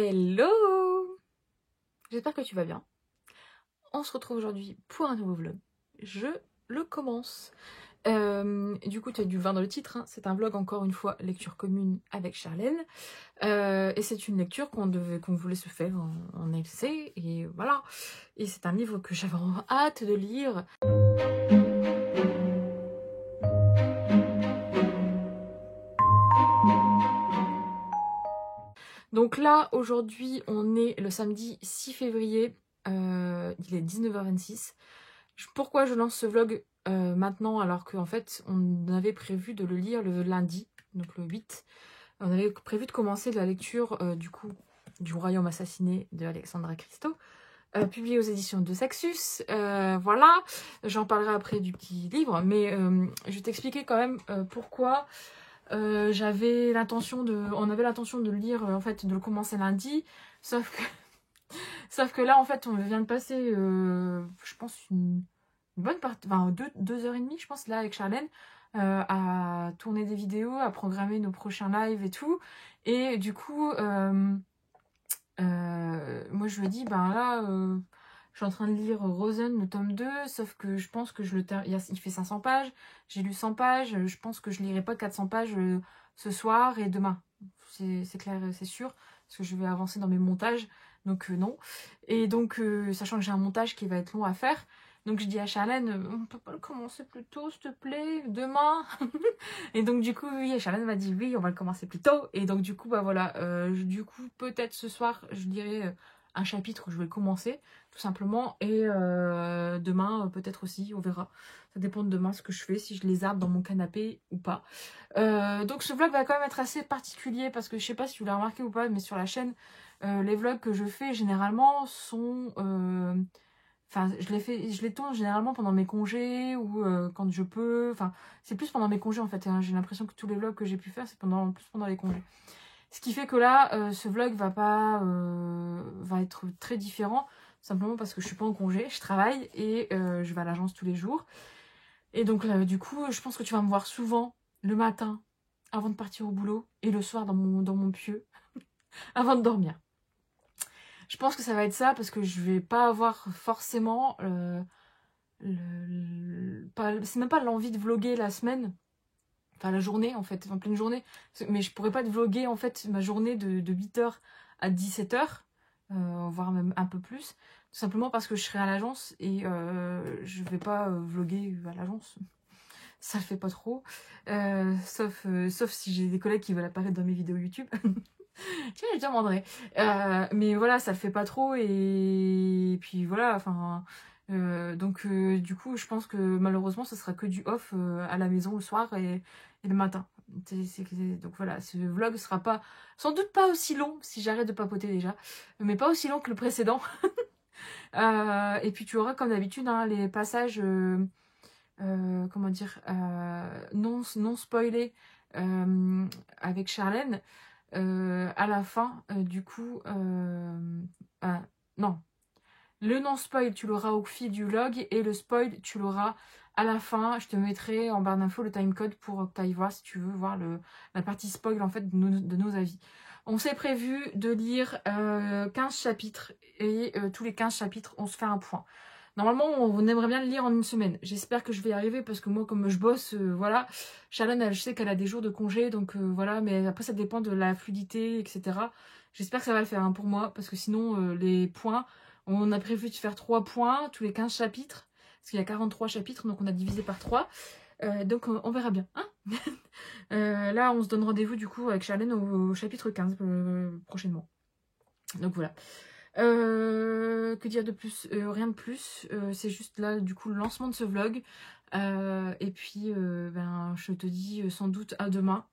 Hello! J'espère que tu vas bien. On se retrouve aujourd'hui pour un nouveau vlog. Je le commence. Du coup, tu as dû voir dans le titre, hein, c'est un vlog encore une fois, lecture commune avec Charlène. Et c'est une lecture qu'on voulait se faire en LC, et voilà. Et c'est un livre que j'avais hâte de lire. Donc là, aujourd'hui, on est le samedi 6 février, il est 19h26. Pourquoi je lance ce vlog maintenant alors qu'en fait, on avait prévu de le lire le lundi, donc le 8. On avait prévu de commencer la lecture du coup du Royaume assassiné de Alexandra Christo, publié aux éditions de Saxus. Voilà, j'en parlerai après du petit livre, mais je vais t'expliquer quand même pourquoi on avait l'intention de le lire, en fait, de le commencer lundi, sauf que là, en fait, on vient de passer, je pense, une bonne partie, enfin, 2h30, je pense, là, avec Charlène, à tourner des vidéos, à programmer nos prochains lives et tout. Et du coup, moi, je lui ai dit, ben là, je suis en train de lire Rosen, le tome 2, sauf que je pense que il fait 500 pages, j'ai lu 100 pages, je pense que je lirai pas 400 pages ce soir et demain. C'est clair, c'est sûr, parce que je vais avancer dans mes montages, donc non. Et donc, sachant que j'ai un montage qui va être long à faire, donc je dis à Charlène, on peut pas le commencer plus tôt, s'il te plaît, demain. Et donc du coup, oui, Charlène m'a dit, oui, on va le commencer plus tôt. Et donc du coup, bah voilà, du coup, peut-être ce soir, je dirais un chapitre où je vais le commencer, tout simplement. Et demain, peut-être aussi, on verra. Ça dépend de demain ce que je fais, si je les arde dans mon canapé ou pas. Donc ce vlog va quand même être assez particulier, parce que je sais pas si tu l'as remarqué ou pas, mais sur la chaîne, les vlogs que je fais généralement sont... Enfin, je les tourne généralement pendant mes congés ou quand je peux. Enfin, c'est plus pendant mes congés en fait. Hein. J'ai l'impression que tous les vlogs que j'ai pu faire, c'est plus pendant les congés. Ce qui fait que là, ce vlog va être très différent. Simplement parce que je suis pas en congé, je travaille et je vais à l'agence tous les jours. Et donc là, du coup, je pense que tu vas me voir souvent le matin avant de partir au boulot et le soir dans mon pieu avant de dormir. Je pense que ça va être ça parce que je vais pas avoir forcément c'est même pas l'envie de vlogger la semaine, enfin la journée en fait, en pleine journée, mais je pourrais pas te vlogger en fait ma journée de 8h à 17h, voire même un peu plus, tout simplement parce que je serai à l'agence et je vais pas vlogger à l'agence, ça le fait pas trop, sauf si j'ai des collègues qui veulent apparaître dans mes vidéos YouTube. Tiens, je demanderai. Mais voilà, ça le fait pas trop et puis voilà, enfin... donc du coup, je pense que malheureusement, ce sera que du off à la maison le soir et le matin. Donc voilà, ce vlog sera pas... Sans doute pas aussi long, si j'arrête de papoter déjà, mais pas aussi long que le précédent. Et puis tu auras comme d'habitude hein, les passages... comment dire, non spoilés avec Charlène à la fin, du coup, non, le non-spoil, tu l'auras au fil du vlog et le spoil, tu l'auras à la fin. Je te mettrai en barre d'infos le timecode pour que tu ailles voir si tu veux voir la partie spoil en fait de nos avis. On s'est prévu de lire 15 chapitres et tous les 15 chapitres, on se fait un point. Normalement, on aimerait bien le lire en une semaine. J'espère que je vais y arriver parce que moi, comme je bosse, voilà. Charlène, je sais qu'elle a des jours de congé, donc voilà. Mais après, ça dépend de la fluidité, etc. J'espère que ça va le faire hein, pour moi parce que sinon, les points, on a prévu de faire 3 points tous les 15 chapitres. Parce qu'il y a 43 chapitres, donc on a divisé par 3. Donc on verra bien. Hein. Là, on se donne rendez-vous du coup avec Charlène au chapitre 15 prochainement. Donc voilà. Que dire de plus rien de plus. C'est juste là, du coup, le lancement de ce vlog. Et puis, ben, je te dis sans doute à demain.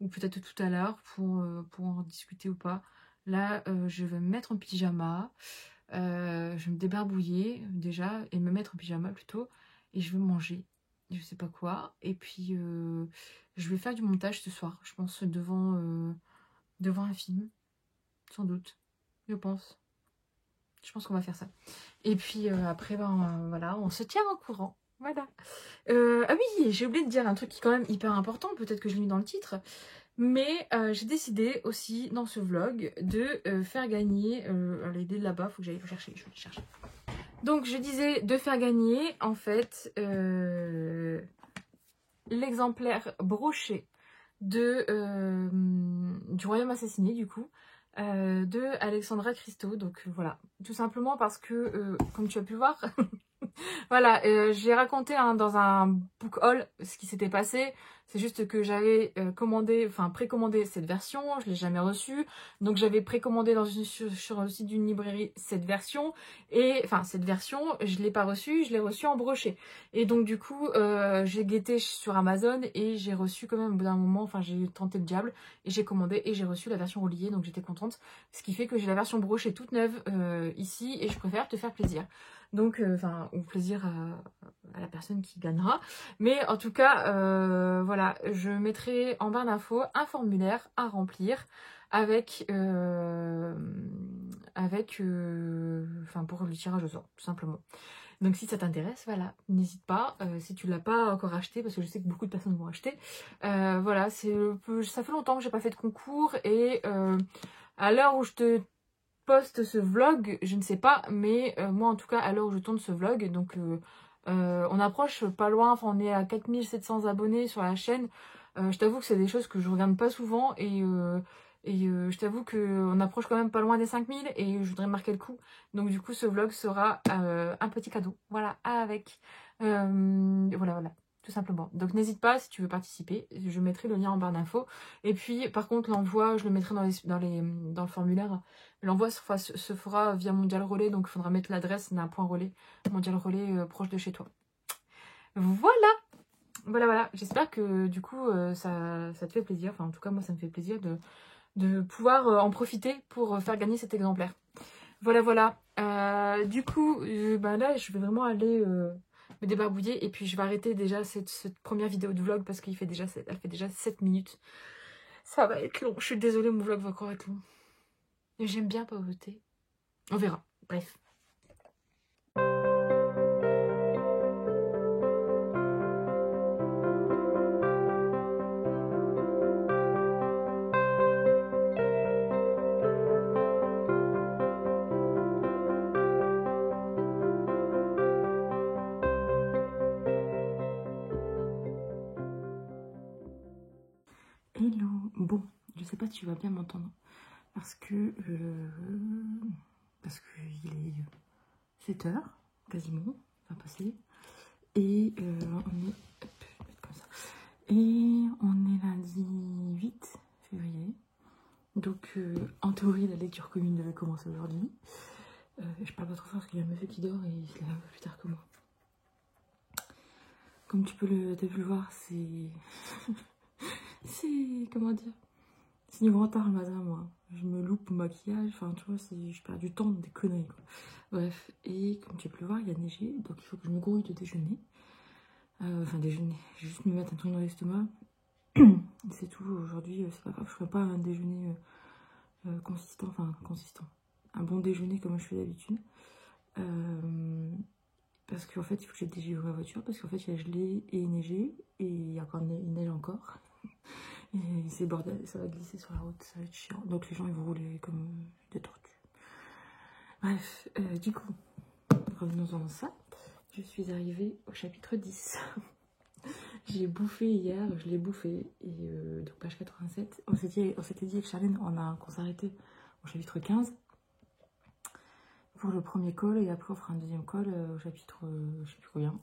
Ou peut-être tout à l'heure pour en discuter ou pas. Là, je vais me mettre en pyjama. Je vais me débarbouiller déjà. Et me mettre en pyjama plutôt. Et je vais manger. Je sais pas quoi. Et puis, je vais faire du montage ce soir. Je pense devant un film. Sans doute. Je pense. Je pense qu'on va faire ça. Et puis après, ben, voilà, on se tient au courant. Voilà. Ah oui, j'ai oublié de dire un truc qui est quand même hyper important. Peut-être que je l'ai mis dans le titre. Mais j'ai décidé aussi dans ce vlog de faire gagner, l'idée de là-bas, faut que j'aille le chercher, je vais le chercher. Donc je disais de faire gagner en fait l'exemplaire broché de, du Royaume assassiné du coup, de Alexandra Christo. Donc voilà, tout simplement parce que comme tu as pu voir, voilà, j'ai raconté dans un book haul ce qui s'était passé. C'est juste que j'avais précommandé cette version, je l'ai jamais reçue. Donc j'avais précommandé sur le site d'une librairie cette version. Et enfin cette version, je l'ai pas reçue, je l'ai reçue en broché. Et donc du coup, j'ai guetté sur Amazon et j'ai reçu quand même au bout d'un moment, enfin j'ai tenté le diable et j'ai commandé et j'ai reçu la version reliée, donc j'étais contente. Ce qui fait que j'ai la version brochée toute neuve ici et je préfère te faire plaisir. Donc, au plaisir à la personne qui gagnera. Mais en tout cas, voilà, je mettrai en barre d'infos un formulaire à remplir avec, pour le tirage au sort, tout simplement. Donc si ça t'intéresse, voilà, n'hésite pas, si tu l'as pas encore acheté, parce que je sais que beaucoup de personnes vont acheter. Voilà, ça fait longtemps que j'ai pas fait de concours et à l'heure où je te poste ce vlog, je ne sais pas, mais moi en tout cas à l'heure où je tourne ce vlog, donc on approche pas loin, enfin on est à 4700 abonnés sur la chaîne. Je t'avoue que c'est des choses que je regarde pas souvent et je t'avoue qu'on approche quand même pas loin des 5000 et je voudrais marquer le coup. Donc du coup ce vlog sera un petit cadeau, voilà, avec. Voilà. Tout simplement. Donc n'hésite pas si tu veux participer, je mettrai le lien en barre d'infos. Et puis par contre l'envoi, je le mettrai dans le formulaire. L'envoi se fera via Mondial Relais, donc il faudra mettre l'adresse d'un point relais, Mondial Relais proche de chez toi. Voilà. J'espère que du coup ça te fait plaisir. Enfin en tout cas moi ça me fait plaisir de pouvoir en profiter pour faire gagner cet exemplaire. Voilà. Du coup là je vais vraiment aller me débarbouiller et puis je vais arrêter déjà cette première vidéo de vlog parce qu'elle fait déjà 7 minutes. Ça va être long. Je suis désolée, mon vlog va encore être long. J'aime bien pauvreté. On verra. Bref. Hello. Bon, je sais pas si tu vas bien m'entendre. Parce que il est 7h, quasiment, va passer. Et on est. Hop, comme ça. Et on est lundi 8 février. Donc en théorie la lecture commune devait commencer aujourd'hui. Je parle pas trop fort parce qu'il y a un monsieur qui dort et il se lève un peu plus tard que moi. Comme tu peux t'as pu le voir, c'est. C'est. Comment dire? C'est du grand tard le matin, moi. Je me loupe au maquillage, enfin, tu vois, je perds du temps dans des conneries, quoi. Bref, et comme tu peux le voir, il y a neigé, donc il faut que je me grouille de déjeuner. Déjeuner, je vais juste me mettre un truc dans l'estomac. C'est tout, aujourd'hui, c'est pas grave, je ferai pas un déjeuner consistant. Un bon déjeuner comme je fais d'habitude. Parce qu'en fait, il faut que j'ai dégelé ma voiture, parce qu'en fait, il y a gelé et neigé, et il neige encore. Et c'est bordel, ça va glisser sur la route, ça va être chiant. Donc les gens ils vont rouler comme des tortues. Bref, du coup, revenons-en à ça. Je suis arrivée au chapitre 10. J'ai bouffé hier, je l'ai bouffé. Et donc page 87. On s'était dit avec Charlène, qu'on s'arrêtait au chapitre 15 pour le premier call. Et après on fera un deuxième call au chapitre, je sais plus combien,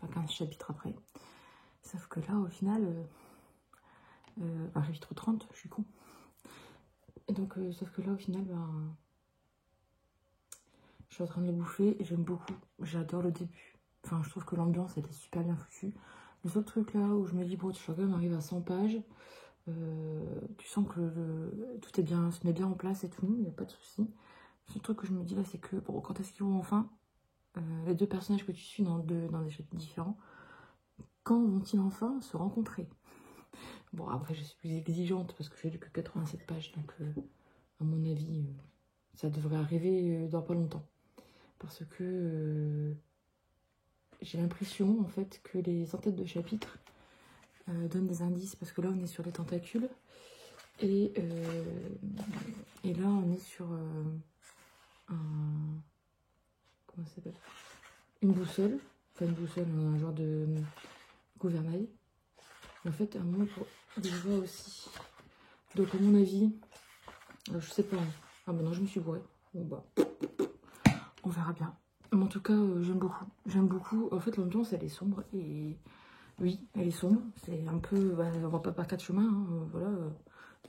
enfin 15 chapitres après. Sauf que là au final... chapitre 30, je suis con. Et donc, sauf que là, au final, je suis en train de le bouffer et j'aime beaucoup. J'adore le début. Enfin, je trouve que l'ambiance, elle est super bien foutue. Le seul truc là où je me dis, bon, tu vois, quand même arrive à 100 pages. Tu sens que tout est bien, se met bien en place et tout, il n'y a pas de souci. Le seul truc que je me dis là, c'est que, bon, quand est-ce qu'ils vont enfin, les deux personnages que tu suis dans des chapitres différents, quand vont-ils enfin se rencontrer? Bon, après, je suis plus exigeante parce que j'ai lu que 87 pages, donc à mon avis, ça devrait arriver dans pas longtemps. Parce que j'ai l'impression, en fait, que les en-têtes de chapitre donnent des indices, parce que là, on est sur les tentacules. Et là, on est sur comment ça s'appelle? Une boussole. Enfin, une boussole, un genre de gouvernail. En fait, à un moment, je vois aussi. Donc, à mon avis, je sais pas. Ah, bah non, je me suis bourrée. Bon, bah, on verra bien. Mais en tout cas, j'aime beaucoup. J'aime beaucoup. En fait, l'ambiance, elle est sombre. Et oui, elle est sombre. C'est un peu. Bah, on va pas par quatre chemins. Hein, voilà.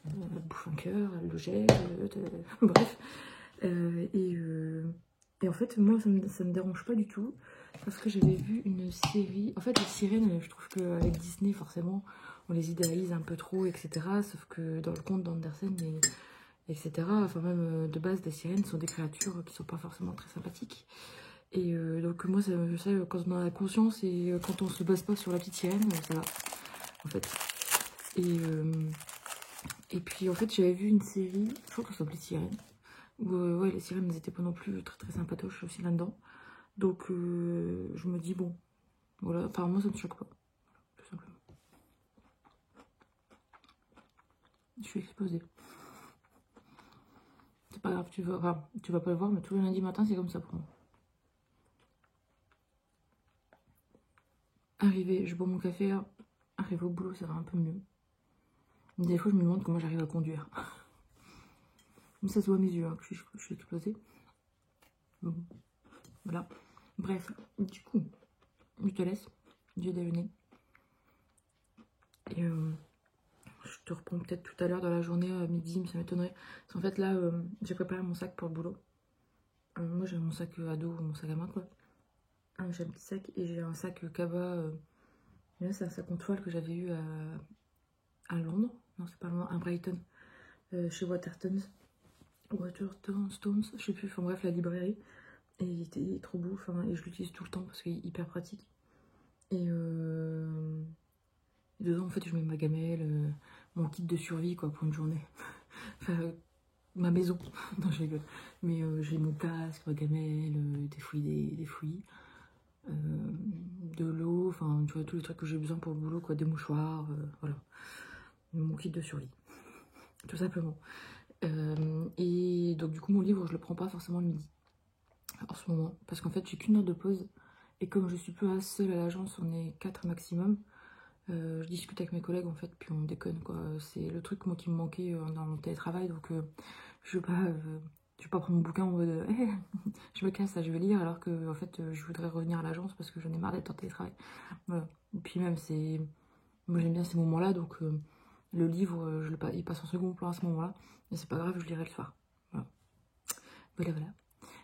Elle bouffe un cœur, elle le jette. Bref. Et en fait, moi, ça me dérange pas du tout. Parce que j'avais vu une série. En fait, les sirènes, je trouve qu'avec Disney, forcément, on les idéalise un peu trop, etc. Sauf que dans le conte d'Andersen, etc. Enfin, même de base, les sirènes sont des créatures qui sont pas forcément très sympathiques. Et donc, moi, ça, quand on a la conscience et quand on se base pas sur la petite sirène, ça va, en fait. Et puis, en fait, j'avais vu une série, je crois que ça s'appelait Sirène. Où, ouais, les sirènes n'étaient pas non plus très très sympatoches aussi là-dedans. Donc, je me dis, bon, voilà, enfin, moi, ça ne me choque pas, tout simplement. Je suis explosée. C'est pas grave, tu vas pas le voir, mais tous les lundis matin, c'est comme ça pour moi. Arrivé, je bois mon café, arrivé au boulot, ça va un peu mieux. Des fois, je me demande comment j'arrive à conduire. Mais ça se voit à mes yeux, hein, que je suis explosée. Bon, voilà. Bref, du coup, je te laisse. Je vais déjeuner. Et je te reprends peut-être tout à l'heure dans la journée, à midi, mais ça m'étonnerait. Parce qu'en fait, là, j'ai préparé mon sac pour le boulot. Moi, j'ai mon sac à dos, mon sac à main, quoi. J'ai un petit sac et j'ai un sac Kaba. Là, c'est un sac en toile que j'avais eu à Londres. Non, c'est pas loin, à Brighton. Chez Waterstones, je sais plus, enfin bref, la librairie. Et il était trop beau, enfin, et je l'utilise tout le temps parce qu'il est hyper pratique. Et dedans, en fait, je mets ma gamelle, mon kit de survie, quoi, pour une journée. Enfin, ma maison. Non, je rigole. Mais j'ai mon casque, ma gamelle, des fouilles, de l'eau, enfin, tu vois, tous les trucs que j'ai besoin pour le boulot, quoi, des mouchoirs, voilà. Mon kit de survie, tout simplement. Et donc, du coup, mon livre, je le prends pas forcément le midi, en ce moment, parce qu'en fait, j'ai qu'une heure de pause. Et comme je suis plus seule à l'agence, on est 4 maximum. Je discute avec mes collègues en fait, puis on déconne quoi. C'est le truc moi qui me manquait dans mon télétravail, donc je veux pas prendre mon bouquin en mode je me casse, là, je vais lire, alors que en fait je voudrais revenir à l'agence parce que j'en ai marre d'être en télétravail. Voilà. Et puis même moi j'aime bien ces moments-là, donc le livre il passe en second plan à ce moment-là, mais c'est pas grave, je lirai le soir. Voilà. Voilà.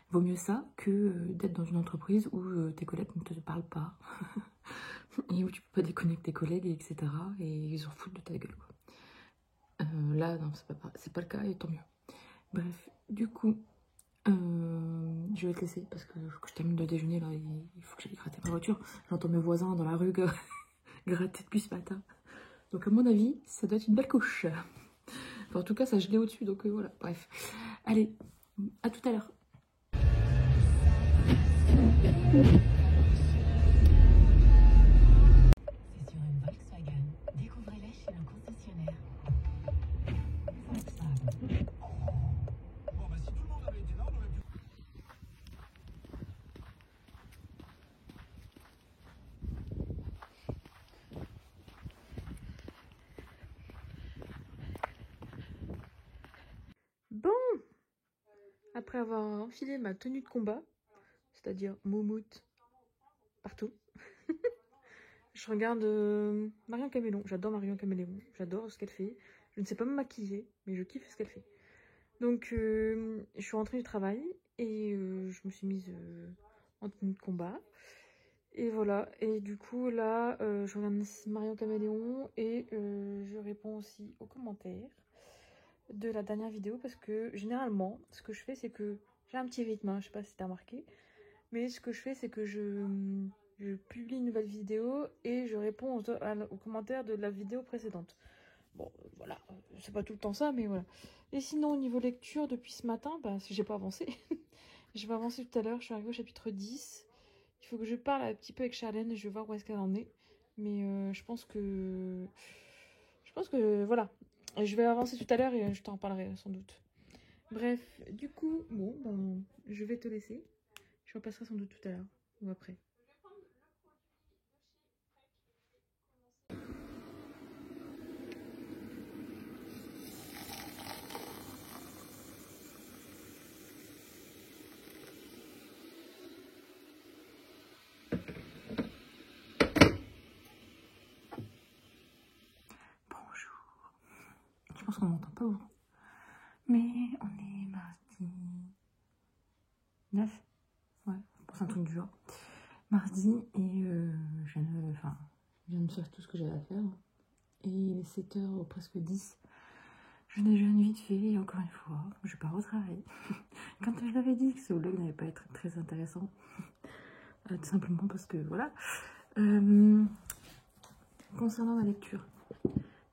Vaut mieux ça que d'être dans une entreprise où tes collègues ne te parlent pas. Et où tu peux pas déconnecter tes collègues, etc. Et ils s'en foutent de ta gueule, quoi. Là, non, c'est pas le cas, et tant mieux. Bref, du coup, je vais te laisser parce que faut que je termine de déjeuner, là. Il faut que j'aille gratter ma voiture. J'entends mes voisins dans la rue gratter depuis ce matin. Donc, à mon avis, ça doit être une belle couche. Enfin, en tout cas, ça gelait au-dessus, donc voilà, bref. Allez, à tout à l'heure. Bon, après avoir enfilé ma tenue de combat, c'est-à-dire moumoute partout, je regarde Marion Caméléon. J'adore Marion Caméléon, j'adore ce qu'elle fait. Je ne sais pas me maquiller, mais je kiffe ce qu'elle fait. Donc, je suis rentrée du travail et je me suis mise en tenue de combat. Et voilà, et du coup, là, je regarde Marion Caméléon et je réponds aussi aux commentaires de la dernière vidéo parce que généralement, ce que je fais, c'est que j'ai un petit rythme, hein, je sais pas si t'as remarqué, mais ce que je fais, c'est que je publie une nouvelle vidéo et je réponds aux commentaires de la vidéo précédente. Bon, voilà, c'est pas tout le temps ça, mais voilà. Et sinon, au niveau lecture, depuis ce matin, bah, j'ai pas avancé. J'ai pas avancé tout à l'heure, je suis arrivée au chapitre 10. Il faut que je parle un petit peu avec Charlène et je vais voir où est-ce qu'elle en est. Mais je pense que voilà. Je vais avancer tout à l'heure et je t'en parlerai sans doute. Bref, du coup, bon, ben, je vais te laisser. Je repasserai sans doute tout à l'heure ou après. Bonjour. Je pense qu'on m'entend pas beaucoup. Mais on est mardi 9. Ouais, je pense un truc du genre. Mardi et je viens de faire tout ce que j'avais à faire. Et il est 7h, presque 10. Je déjeune vite fait et encore une fois, je pars au travail. Quand je l'avais dit que ce vlog n'allait pas être très intéressant. Tout simplement parce que voilà. Concernant ma lecture,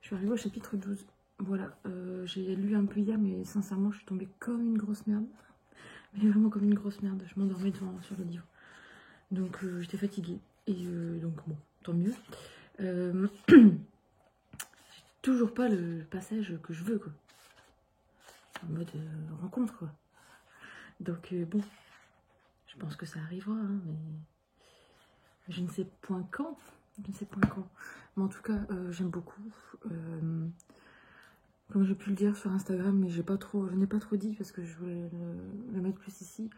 je suis arrivée au chapitre 12. Voilà, j'ai lu un peu hier, mais sincèrement, je suis tombée comme une grosse merde. Mais vraiment comme une grosse merde. Je m'endormais sur le livre. Donc j'étais fatiguée. Et donc bon, tant mieux. Toujours pas le passage que je veux, quoi. En mode rencontre, quoi. Donc bon, je pense que ça arrivera, hein, mais je ne sais point quand. Je ne sais point quand. Mais en tout cas, j'aime beaucoup. Comme j'ai pu le dire sur Instagram, mais je n'ai pas trop dit parce que je voulais le mettre plus ici.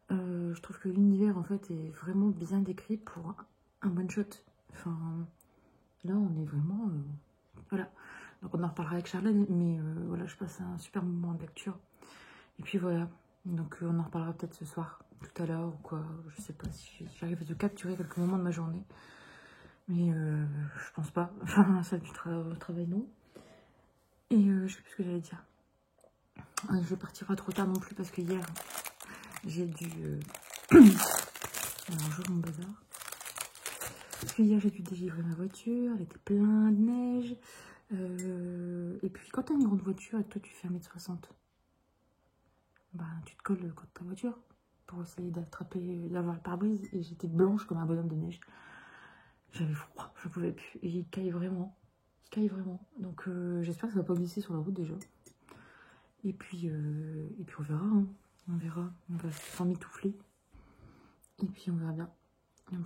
Je trouve que l'univers en fait est vraiment bien décrit pour un one shot. Enfin, là on est vraiment... voilà. Donc on en reparlera avec Charlène, mais voilà, je passe un super moment de lecture. Et puis voilà, donc on en reparlera peut-être ce soir, tout à l'heure ou quoi. Je sais pas si j'arrive à te capturer quelques moments de ma journée. Mais je pense pas. Enfin, ça du travail, non. Et je sais plus ce que j'allais dire. Je vais partir pas trop tard non plus parce que hier, j'ai dû... Alors, je mon bazar. Parce que hier, j'ai dû délivrer ma voiture. Elle était pleine de neige. Et puis, quand t'as une grande voiture et que toi, tu fais 1m60, bah, tu te colles contre ta voiture pour essayer d'attraper, d'avoir le pare-brise. Et j'étais blanche comme un bonhomme de neige. J'avais froid, je pouvais plus. Et il caille vraiment. Il caille vraiment. Donc, j'espère que ça va pas glisser sur la route déjà. Et puis on verra. Hein. On verra. On va s'emmitoufler. Et puis, on verra bien.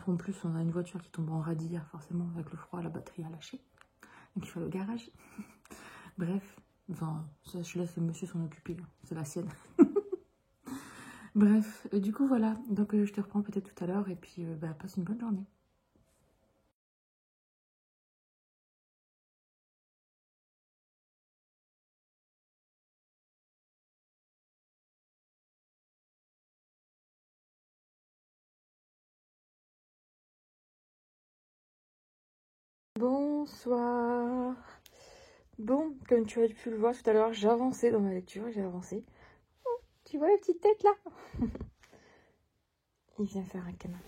En plus, on a une voiture qui tombe en radis, forcément, avec le froid, la batterie a lâché. Donc, il faut le garage. Bref, enfin, ça, je laisse le monsieur s'en occuper. C'est la sienne. Bref, du coup, voilà. Donc, je te reprends peut-être tout à l'heure. Et puis, passe une bonne journée. Bonsoir. Bon, comme tu as pu le voir tout à l'heure, j'ai avancé dans ma lecture, j'ai avancé. Oh, tu vois la petite tête là? Il vient faire un câlin.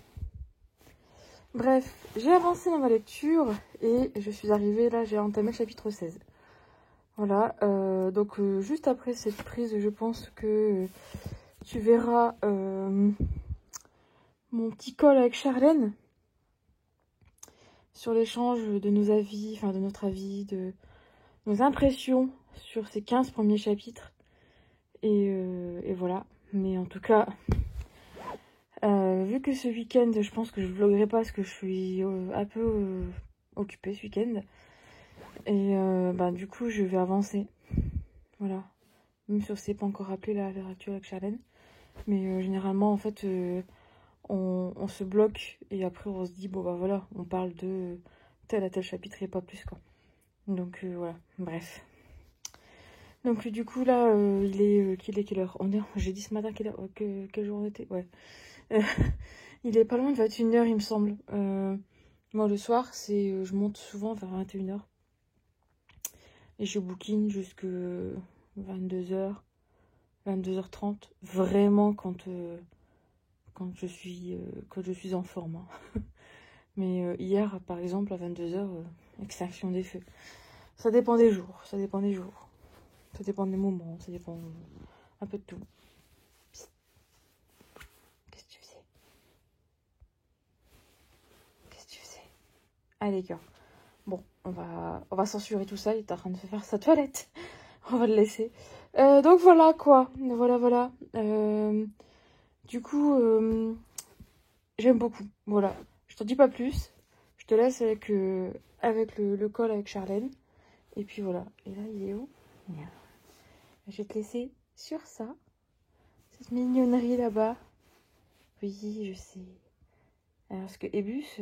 Bref, j'ai avancé dans ma lecture et je suis arrivée là, j'ai entamé le chapitre 16. Voilà, donc juste après cette prise, je pense que tu verras mon petit call avec Charlène sur l'échange de nos avis, enfin de notre avis, de nos impressions sur ces 15 premiers chapitres. Et voilà, mais en tout cas, vu que ce week-end, je pense que je vloguerai pas parce que je suis un peu occupée ce week-end. Et du coup, je vais avancer. Voilà. Même si on s'est pas encore rappelé là, à l'heure actuelle avec Charlène. Mais généralement, en fait, on se bloque et après on se dit, bon bah voilà, on parle de tel à tel chapitre et pas plus quoi. Donc voilà, bref. Donc du coup là, il est quelle heure? J'ai dit ce matin quel jour on était? Ouais. Il est pas loin de 21h il me semble. Moi le soir, je monte souvent vers 21h. Et je bouquine jusque 22h, 22h30. Vraiment quand je suis en forme. Hein. Mais hier, par exemple, à 22h, extinction des feux. Ça dépend des jours, ça dépend des jours. Ça dépend des moments, ça dépend un peu de tout. Psst. Qu'est-ce que tu faisais? Qu'est-ce que tu faisais? Allez, cœur. Bon, on va censurer tout ça, il est en train de faire sa toilette. On va le laisser. Donc voilà quoi. Voilà. Du coup, j'aime beaucoup. Voilà. Je t'en dis pas plus. Je te laisse avec le col avec Charlène. Et puis voilà. Et là, il est où? Merde. Je vais te laisser sur ça. Cette mignonnerie là-bas. Oui, je sais. Alors, parce que Ebus,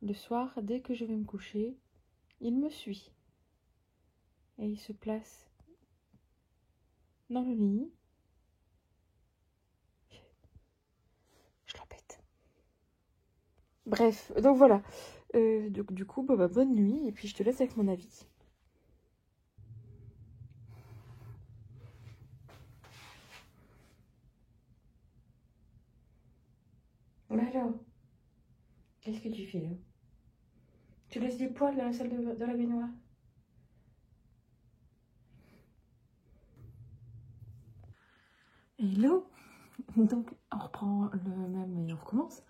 le soir, dès que je vais me coucher, il me suit. Et il se place dans le lit. Je l'embête. Bref, donc voilà. Du coup, bah, bonne nuit. Et puis, je te laisse avec mon avis. Mais alors, qu'est-ce que tu fais là? Tu laisses des poils dans la salle de la baignoire? Hello. Donc, on reprend le même et on recommence.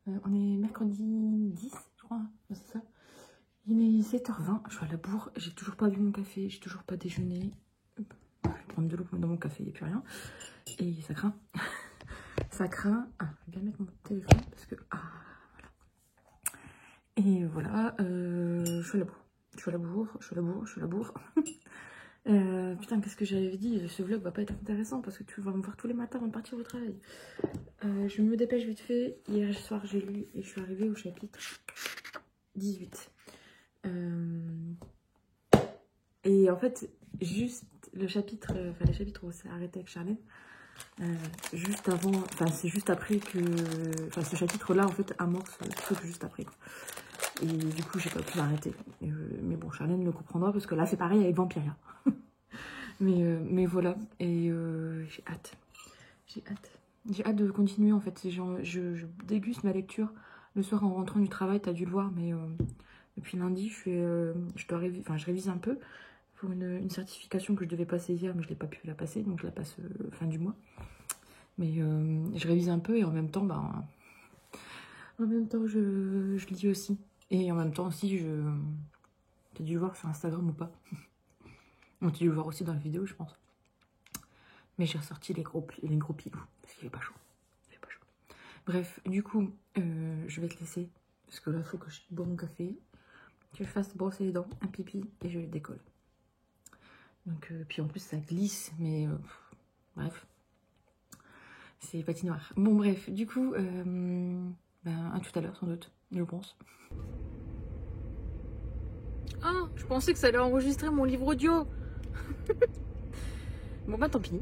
On est mercredi 10, je crois. Ouais, c'est ça. Il est 7h20. Je suis à la bourre. J'ai toujours pas bu mon café. J'ai toujours pas déjeuné. Je vais prendre de l'eau dans mon café. Il n'y a plus rien. Et ça craint. Ça craint. Ah, je vais bien mettre mon téléphone parce que... Ah, voilà. Et voilà. Je suis à la bourre. Je suis à la bourre. Putain, qu'est-ce que j'avais dit? Ce vlog va pas être intéressant parce que tu vas me voir tous les matins avant de partir au travail. Je me dépêche vite fait. Hier soir, j'ai lu et je suis arrivée au chapitre 18. Et en fait, juste le chapitre, les chapitres où c'est arrêté avec Charlène, juste avant, c'est juste après que, ce chapitre-là, en fait, amorce le truc juste après, quoi. Et du coup, j'ai pas pu l'arrêter. Mais bon, Charlène le comprendra parce que là, c'est pareil avec Vampiria. mais voilà, et j'ai hâte. J'ai hâte de continuer, en fait. Je déguste ma lecture le soir en rentrant du travail, t'as dû le voir, mais depuis lundi, je révise un peu pour une certification que je devais passer hier, mais je n'ai pas pu la passer, donc je la passe fin du mois. Mais je révise un peu et en même temps, je lis aussi. Et en même temps aussi, tu as dû le voir sur Instagram ou pas. On a dû le voir aussi dans la vidéo, je pense. Mais j'ai ressorti les gros pilous, parce qu'il fait pas chaud. Bref, du coup, je vais te laisser, parce que là, il faut que je bois mon café, que je fasse brosser les dents, un pipi, et je décolle. Donc, puis en plus, ça glisse, mais bref. C'est patinoire. Bon, bref, du coup, à tout à l'heure, sans doute, je pense. Ah, je pensais que ça allait enregistrer mon livre audio. Bon, bah tant pis.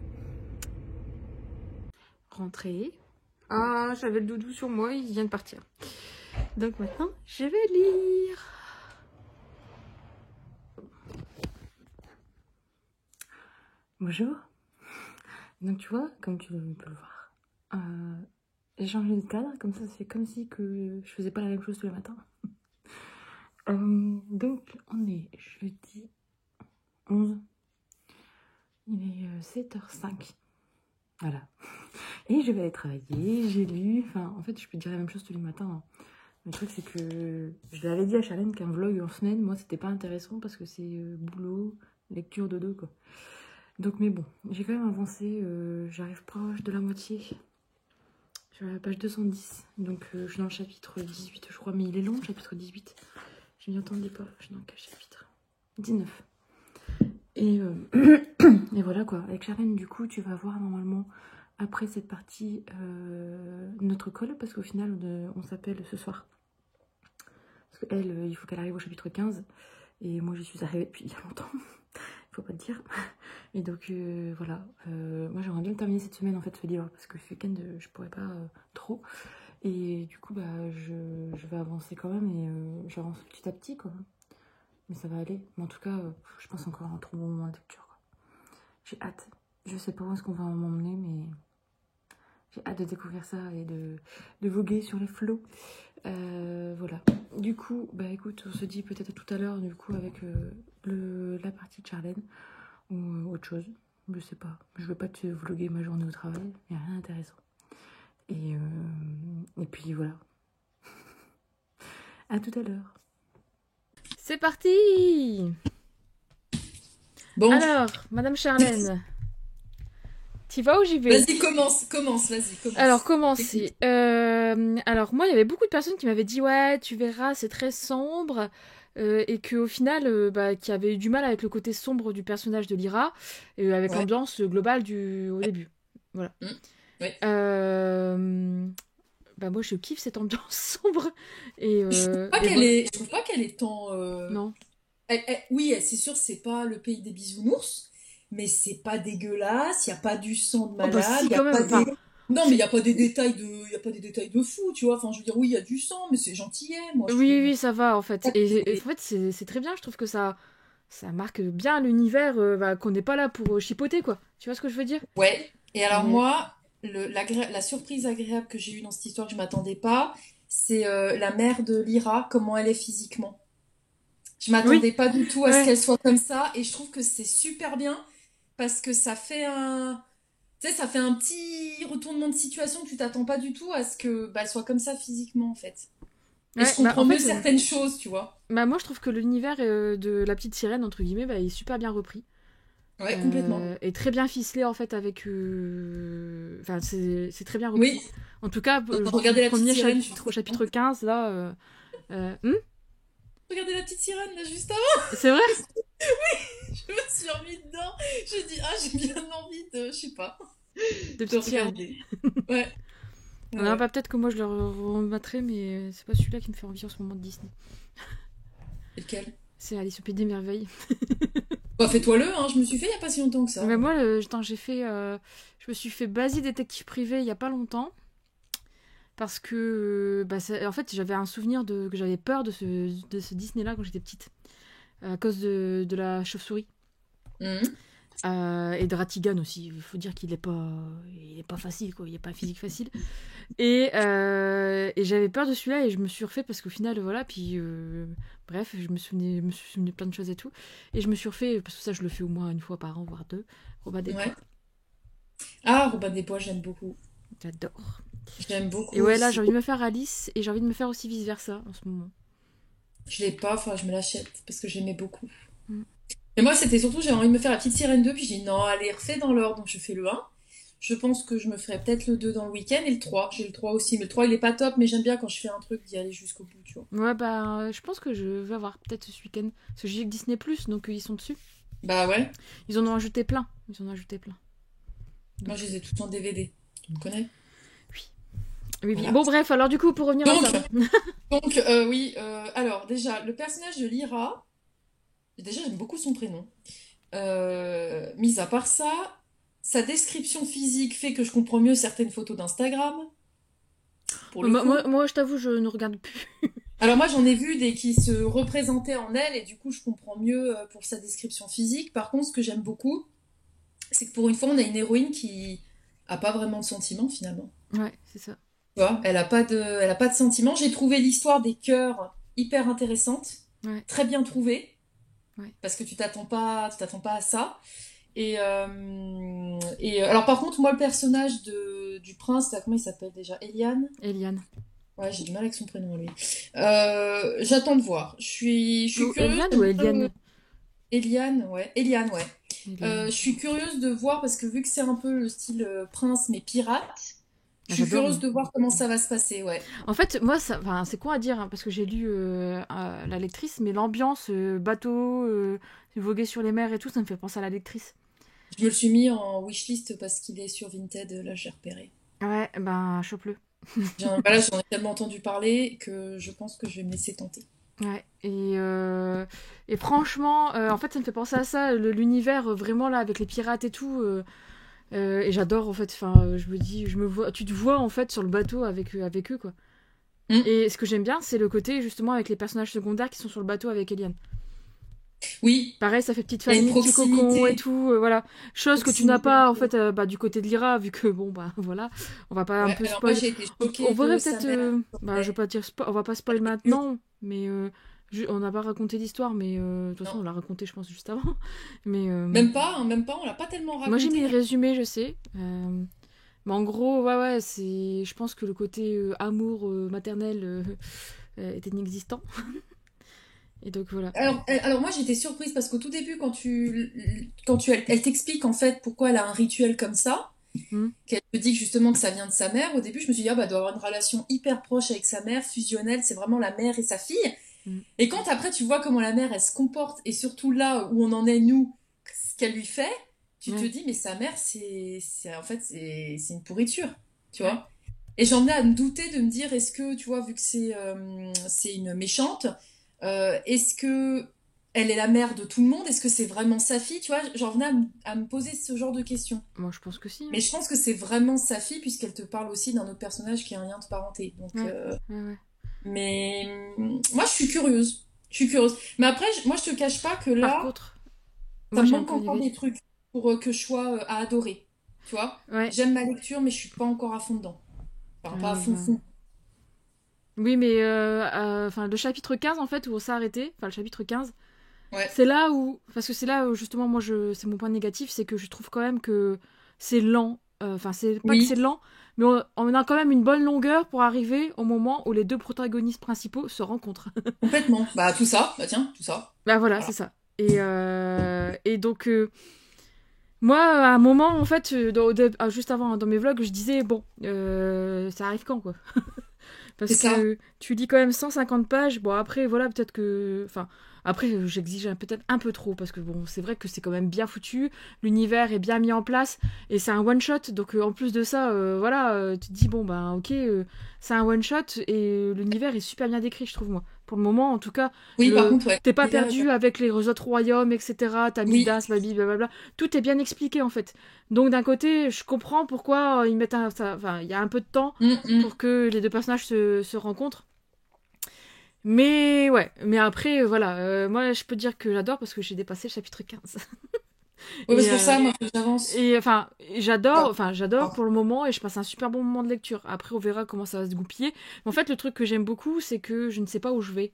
Rentrée. Ah, j'avais le doudou sur moi, il vient de partir. Donc maintenant, je vais lire. Bonjour. Donc tu vois, comme tu peux le voir, j'ai changé de cadre, comme ça c'est comme si que je faisais pas la même chose tous les matins. Donc on est jeudi 11, il est 7h05, voilà. Et je vais aller travailler, j'ai lu, en fait je peux dire la même chose tous les matins. Hein. Le truc c'est que je l'avais dit à Charlène qu'un vlog en semaine, moi c'était pas intéressant parce que c'est boulot, lecture, dodo quoi. Donc mais bon, j'ai quand même avancé, j'arrive proche de la moitié. Je suis à la page 210, donc je suis dans le chapitre 18 je crois, mais il est long le chapitre 18. Je m'y entendais pas, je suis dans quel chapitre? 19. Et, et voilà quoi, avec Charlène du coup tu vas voir normalement après cette partie notre call, parce qu'au final on s'appelle ce soir. Parce qu'elle, il faut qu'elle arrive au chapitre 15, et moi j'y suis arrivée depuis il y a longtemps, faut pas le dire. Et donc voilà, moi j'aimerais bien le terminer cette semaine en fait ce livre, parce que ce week-end je pourrais pas trop. Et du coup je vais avancer quand même, et j'avance petit à petit quoi. Mais ça va aller. Mais en tout cas, je pense encore à un trop bon moment de lecture. J'ai hâte. Je sais pas où est-ce qu'on va m'emmener, mais j'ai hâte de découvrir ça et de voguer sur les flots. Voilà. Du coup, écoute, on se dit peut-être à tout à l'heure, du coup, avec la partie de Charlène ou autre chose. Je sais pas. Je veux pas te vlogger ma journée au travail. Il n'y a rien d'intéressant. Et puis voilà. À tout à l'heure. C'est parti! Bon, Alors, Madame Charlène, t'y vas ou j'y vais? vas-y, vas-y, Alors, commence. Écoute. commencer. Alors, moi, il y avait beaucoup de personnes qui m'avaient dit, ouais, tu verras, c'est très sombre. Et qu'au final, qui avaient eu du mal avec le côté sombre du personnage de Lyra, et avec Ouais. l'ambiance globale au Ouais. début. Voilà. Hmm. Ouais. Euh, moi, je kiffe cette ambiance sombre. Et voilà. Je trouve pas qu'elle est tant. Non. Oui, c'est sûr, c'est pas le pays des bisounours, mais c'est pas dégueulasse. Il y a pas du sang de Oh, bah malade. si, Il y a quand pas même. des. Enfin, Non, mais il c'est... y a pas des détails y a pas des détails de fou, tu vois. Enfin, je veux dire, oui, il y a du sang, mais c'est gentillet, moi, je Oui, trouve. oui, ça va, en fait. Et en fait, c'est très bien. Je trouve que ça marque bien l'univers, qu'on n'est pas là pour chipoter, quoi. Tu vois ce que je veux dire? Ouais. Et alors Mais... moi, la surprise agréable que j'ai eue dans cette histoire que je m'attendais pas, c'est la mère de Lyra, comment elle est physiquement. Je Oui, m'attendais pas du tout à ce ouais. qu'elle soit comme ça, et je trouve que c'est super bien parce que tu sais, ça fait un petit retournement de situation que tu t'attends pas du tout à ce que elle soit comme ça physiquement en fait. Et je Ouais, bah, comprends en mieux fait, certaines choses, tu vois. moi, je trouve que l'univers de la petite sirène, entre guillemets, est super bien repris. Ouais, complètement. Et très bien ficelé, en fait, avec... Enfin, c'est très bien repris. Oui, En tout cas, du regardez la petite premier sirène chapitre juste au avant. chapitre 15, là... Regardez la petite sirène là juste avant. C'est vrai? Je me suis remis dedans. J'ai dit ah j'ai bien envie de, je sais pas, De de petite sirène. regarder. Ouais, ouais, Non, ouais. pas peut-être que moi, je le remettrai, mais c'est pas celui-là qui me fait envie en ce moment de Disney. Et lequel? C'est Alice au Pays des Merveilles. Bah fais-toi le, hein. Je me suis fait il y a pas si longtemps que ça. Mais moi, j'ai fait... je me suis fait Basie détective privé il y a pas longtemps. Parce que, en fait, j'avais un souvenir que j'avais peur de ce Disney-là quand j'étais petite. À cause de la chauve-souris. Mhm. Et de Ratigan aussi. Il faut dire qu'il est pas facile, quoi. Il n'est pas physique facile. Et j'avais peur de celui-là et je me suis refait parce qu'au final, voilà. Puis, bref, je me suis souvenu de plein de choses et tout. Et je me suis refait, parce que ça, je le fais au moins une fois par an, voire deux. Robin des Ouais. Bois. Ah Robin des Bois j'aime beaucoup. J'adore. J'aime Et beaucoup ouais, là, aussi. j'ai envie de me faire Alice et j'ai envie de me faire aussi vice-versa en ce moment. Je l'ai pas, faudra que je me l'achète parce que j'aimais beaucoup. Mm. Et moi, c'était surtout, j'avais envie de me faire la petite sirène 2 puis j'ai dit non, allez, refais dans l'ordre. Donc je fais le un. Je pense que je me ferai peut-être le 2 dans le week-end et le 3. J'ai le 3 aussi, mais le 3 il est pas top, mais j'aime bien quand je fais un truc d'y aller jusqu'au bout, tu vois. Ouais, je pense que je vais avoir peut-être ce week-end. Parce que j'ai que Disney+, donc ils sont dessus. Bah ouais, Ils en ont ajouté plein. Ils en ont ajouté plein. moi Donc, je les ai tous en DVD. Tu me connais? oui. Oui, oui. Voilà. Bon, bref, alors du coup, pour revenir à Donc, ça. oui, alors déjà, le personnage de Lyra, déjà j'aime beaucoup son prénom. Mis à part ça, sa description physique fait que je comprends mieux certaines photos d'Instagram, pour le coup. Moi, je t'avoue, je ne regarde plus. Alors moi j'en ai vu des qui se représentaient en elle et du coup je comprends mieux pour sa description physique. Par contre ce que j'aime beaucoup, c'est que pour une fois on a une héroïne qui a pas vraiment de sentiments finalement. Ouais, c'est ça. Tu vois, elle a pas de sentiments. J'ai trouvé l'histoire des cœurs hyper intéressante, Ouais, très bien trouvée, ouais. parce que tu t'attends pas à ça. Alors par contre moi le personnage du prince, là, comment il s'appelle déjà? Eliane? Eliane. Ouais, j'ai du mal avec son prénom lui. J'attends de voir. Je suis Ou curieuse. Eliane ou Eliane? Eliane, ouais. Je Eliane. suis curieuse de voir parce que vu que c'est un peu le style prince mais pirate, je Ah, suis j'adore, curieuse moi. de voir comment ça va se passer, ouais. En fait, moi, c'est con à dire, hein, parce que j'ai lu la lectrice, mais l'ambiance, bateau, voguer sur les mers et tout, ça me fait penser à la lectrice. Je me le suis mis en wishlist parce qu'il est sur Vinted, là j'ai repéré. Ouais, chope-le. Voilà, j'en ai tellement entendu parler que je pense que je vais me laisser tenter. Ouais, et franchement, en fait, ça me fait penser à ça, l'univers vraiment là, avec les pirates et tout. Et j'adore, en fait, enfin, je me dis, tu te vois, en fait, sur le bateau avec eux, quoi. Hmm. Et ce que j'aime bien, c'est le côté, justement, avec les personnages secondaires qui sont sur le bateau avec Eliane. Oui, Pareil, ça fait petite il y a une famille, petit cocon et proximité, tout, voilà. Chose que tu n'as proximité un pas, en peu. fait, du côté de Lyra, vu que, bon, voilà, on va pas un Ouais, peu alors moi spoil. j'ai été On choquée de pourrait sa peut-être, mère. je vais pas dire, on va pas spoil Non, maintenant, mais on n'a pas raconté l'histoire, mais de toute façon, on l'a raconté, je pense, juste avant. Mais même pas, on l'a pas tellement moi, j'ai mis le raconté. résumé, je sais. Mais en gros, ouais, je pense que le côté amour maternel était inexistant. Et donc voilà. Alors moi j'étais surprise parce qu'au tout début elle t'explique en fait pourquoi elle a un rituel comme ça, Hmm. qu'elle te dit justement que ça vient de sa mère. Au début je me suis dit ah bah elle doit avoir une relation hyper proche avec sa mère, fusionnelle, c'est vraiment la mère et sa fille. Hmm. Et quand après tu vois comment la mère elle se comporte et surtout là où on en est nous, ce qu'elle lui fait, tu te Ouais. dis mais sa mère en fait c'est une pourriture, tu Ouais. vois. Et j'en venais à me douter de me dire est-ce que tu vois vu que c'est une méchante, est-ce que elle est la mère de tout le monde? Est-ce que c'est vraiment sa fille? Tu vois, j'en venais à me poser ce genre de questions. Moi, je pense que si. Mais Hein. je pense que c'est vraiment sa fille puisqu'elle te parle aussi d'un autre personnage qui a un lien de parenté. Donc, Ouais. Ouais, ouais. mais moi, je suis curieuse. Je suis curieuse. Mais après, moi, je te cache pas que Par là, contre, ça moi, me j'ai un manque peu une encore idée. des trucs pour que je sois à adorer. Tu vois, Ouais. j'aime ma lecture, mais je suis pas encore à fond dedans. Enfin, pas à fond Bah... fond. Oui, mais enfin, le chapitre 15, en fait, où on s'est arrêté, enfin, le chapitre 15, Ouais. c'est là où. Parce que c'est là où, justement, moi, c'est mon point négatif, c'est que je trouve quand même que c'est lent. Enfin, c'est pas que c'est Oui, lent, mais on a quand même une bonne longueur pour arriver au moment où les deux protagonistes principaux se rencontrent. complètement. Bah, tout ça. Bah, tiens, tout ça. Bah voilà, Voilà. c'est ça. Et donc, moi, à un moment, en fait, juste avant, hein, dans mes vlogs, je disais, bon, ça arrive quand, quoi. C'est Parce ça. que tu lis quand même 150 pages. Bon, après, voilà, peut-être que. Enfin, après, j'exige peut-être un peu trop. Parce que, bon, c'est vrai que c'est quand même bien foutu. L'univers est bien mis en place. Et c'est un one-shot. Donc, en plus de ça, voilà, tu te dis, bon, ben, ok, c'est un one-shot. Et l'univers est super bien décrit, je trouve, moi. Pour le moment, en tout cas, Oui, par contre, ouais. t'es pas L'hiver est pas- perdu avec les autres royaumes, etc. T'as Oui. Midas, Babi, blablabla. Tout est bien expliqué, en fait. Donc, d'un côté, je comprends pourquoi ils mettent enfin, il y a un peu de temps Mm, mm. pour que les deux personnages se rencontrent. Mais ouais, mais après, voilà, moi je peux dire que j'adore parce que j'ai dépassé le chapitre 15. Oui, bah, Et, c'est pour ça, moi, que j'avance. enfin, Enfin, j'adore pour le moment et je passe un super bon moment de lecture. Après, on verra comment ça va se goupiller. Mais en fait, le truc que j'aime beaucoup, c'est que je ne sais pas où je vais.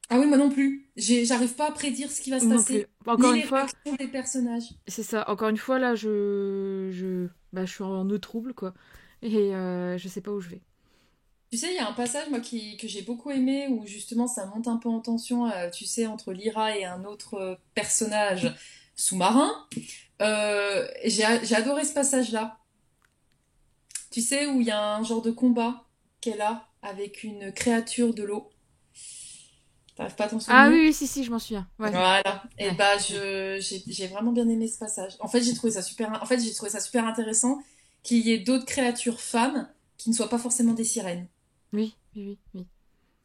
ah oui, moi non plus. J'arrive pas à prédire ce qui va se Non plus. passer, Encore ni une les fois, réactions des personnages. c'est ça. Encore une fois, là, je suis en eau trouble, quoi. Et je sais pas où je vais. Tu sais, il y a un passage, moi, que j'ai beaucoup aimé, où justement ça monte un peu en tension, tu sais, entre Lyra et un autre personnage sous-marin. J'ai adoré ce passage-là. Tu sais, où il y a un genre de combat qu'elle a avec une créature de l'eau. T'arrives pas à t'en Ah oui, souvenir? oui, si, si, je m'en souviens. Ouais, Voilà. Et ouais. bah j'ai vraiment bien aimé ce passage. En fait, j'ai trouvé ça super intéressant qu'il y ait d'autres créatures femmes qui ne soient pas forcément des sirènes. Oui, oui, oui, oui.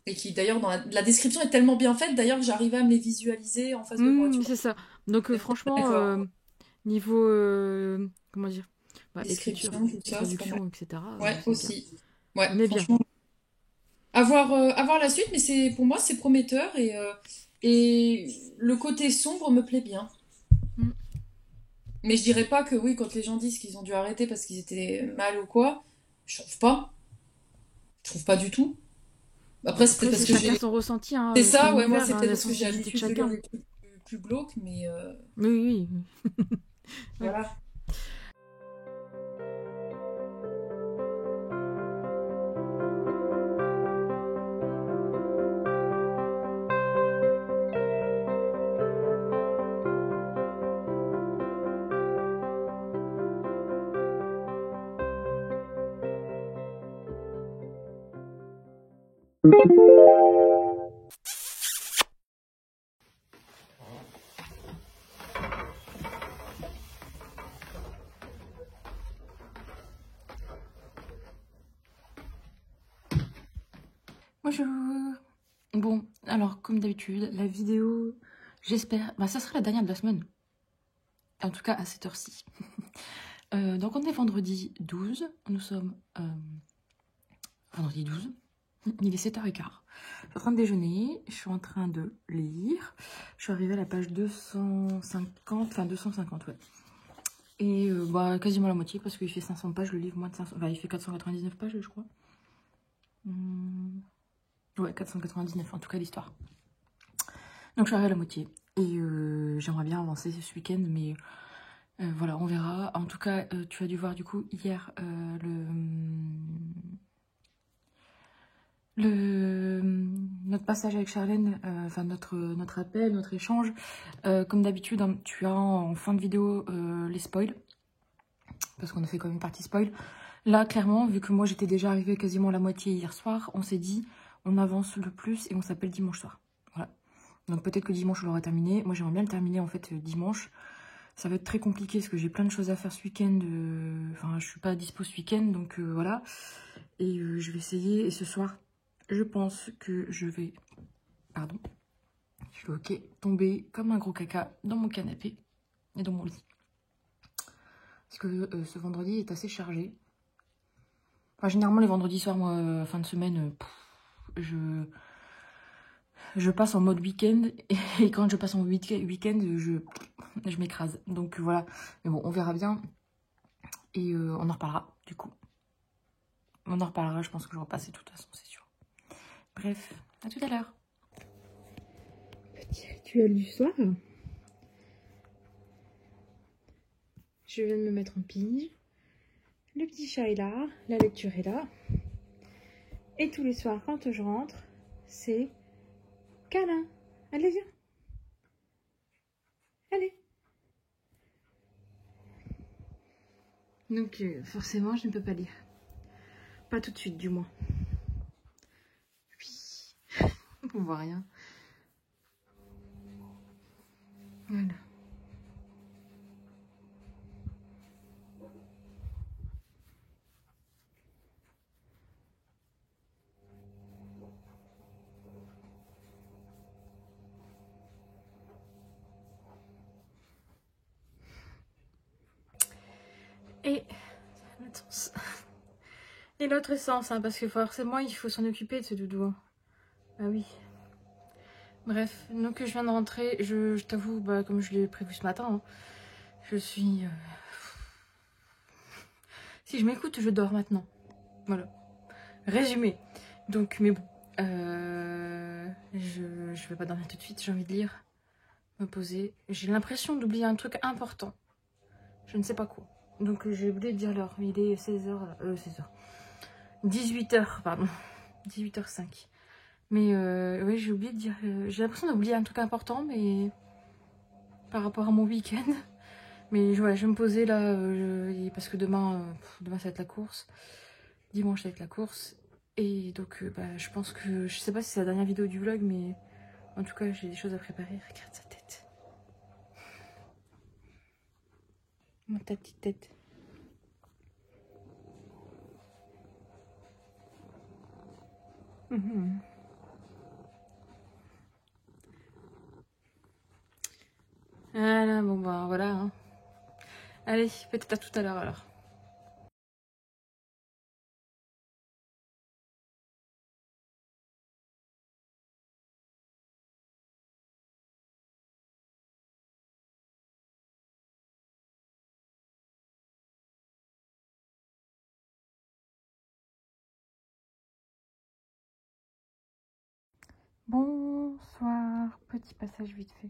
Et qui d'ailleurs dans la description est tellement bien faite d'ailleurs que j'arrivais à me les visualiser en face de moi, tu vois. C'est ça. Donc franchement, D'accord. niveau comment dire, bah, écriture Description, tout et ça, c'est pas mal. traduction, etc. Ouais, C'est bien. aussi. Ouais, On est bien. franchement. À voir la suite, mais pour moi c'est prometteur et le côté sombre me plaît bien. Mm. Mais je dirais pas que oui, quand les gens disent qu'ils ont dû arrêter parce qu'ils étaient mal ou quoi, je trouve pas. Je trouve pas du tout. Bon, Après, c'est peut-être après, parce c'est que chacun j'ai. son ressenti, hein, C'est c'est ça, ouais, moi, l'univers, c'est hein, peut-être la parce que j'ai sensibilité de l'habitude de lire chacun. des trucs plus glauques, mais Oui, oui, oui. Ouais. voilà. Bonjour. Bon, alors comme d'habitude, la vidéo, j'espère, bah ça sera la dernière de la semaine. En tout cas à cette heure-ci. Donc on est vendredi 12, nous sommes vendredi 12, il est 7h15. Je suis en train de déjeuner, je suis en train de lire. Je suis arrivée à la page 250, enfin 250, ouais. Et bah, quasiment la moitié parce qu'il fait 500 pages, le livre, moins de 500, enfin il fait 499 pages, je crois. Ouais, 499 en tout cas l'histoire. Donc je suis arrivée à la moitié. Et j'aimerais bien avancer ce week-end, mais voilà, on verra. En tout cas, tu as dû voir du coup hier Notre passage avec Charlène, enfin notre appel, notre échange, comme d'habitude, hein, tu as en fin de vidéo les spoils, parce qu'on a fait quand même une partie spoil. Là, clairement, vu que moi j'étais déjà arrivée quasiment à la moitié hier soir, on s'est dit, on avance le plus et on s'appelle dimanche soir. Voilà. Donc peut-être que dimanche on l'aura terminé. Moi j'aimerais bien le terminer en fait dimanche. Ça va être très compliqué parce que j'ai plein de choses à faire ce week-end. Enfin, je suis pas dispo ce week-end, donc voilà. Et je vais essayer. Et ce soir, je pense que je vais... Pardon. Je vais ok tomber comme un gros caca dans mon canapé et dans mon lit. Parce que ce vendredi est assez chargé. Enfin, généralement, les vendredis soirs, moi, fin de semaine, je passe en mode week-end. Et quand je passe en week-end, je m'écrase. Donc voilà. Mais bon, on verra bien. Et on en reparlera, du coup. On en reparlera, je pense que je repasse de toute façon, c'est sûr. Bref, à tout à l'heure. Petit rituel du soir. Je viens de me mettre en pige. Le petit chat est là, la lecture est là. Et tous les soirs, quand je rentre, c'est câlin. Allez, viens. Allez. Donc, forcément, je ne peux pas lire. Pas tout de suite, du moins. Oui. On voit rien. Voilà. Et l'autre sens. Et l'autre sens, hein, parce que forcément, il faut s'en occuper de ce doudou. Ah oui. Bref, donc je viens de rentrer. Je t'avoue, bah, comme je l'ai prévu ce matin, hein, je suis... Si je m'écoute, je dors maintenant. Voilà. Résumé. Donc, mais bon. Je vais pas dormir tout de suite, j'ai envie de lire. Me poser. J'ai l'impression d'oublier un truc important. Je ne sais pas quoi. Donc j'ai oublié de dire l'heure. Il est 16h. 16h. 18h, pardon. 18h05. Mais oui, j'ai oublié de dire... j'ai l'impression d'oublier un truc important, mais... Par rapport à mon week-end. Mais ouais, je vais me poser là, parce que demain, demain ça va être la course. Dimanche ça va être la course. Et donc bah, je pense que, je sais pas si c'est la dernière vidéo du vlog, mais en tout cas j'ai des choses à préparer. Regarde sa tête. Ta petite tête. Voilà, bon bah voilà. Hein. Allez, peut-être à tout à l'heure alors. Bonsoir, petit passage vite fait.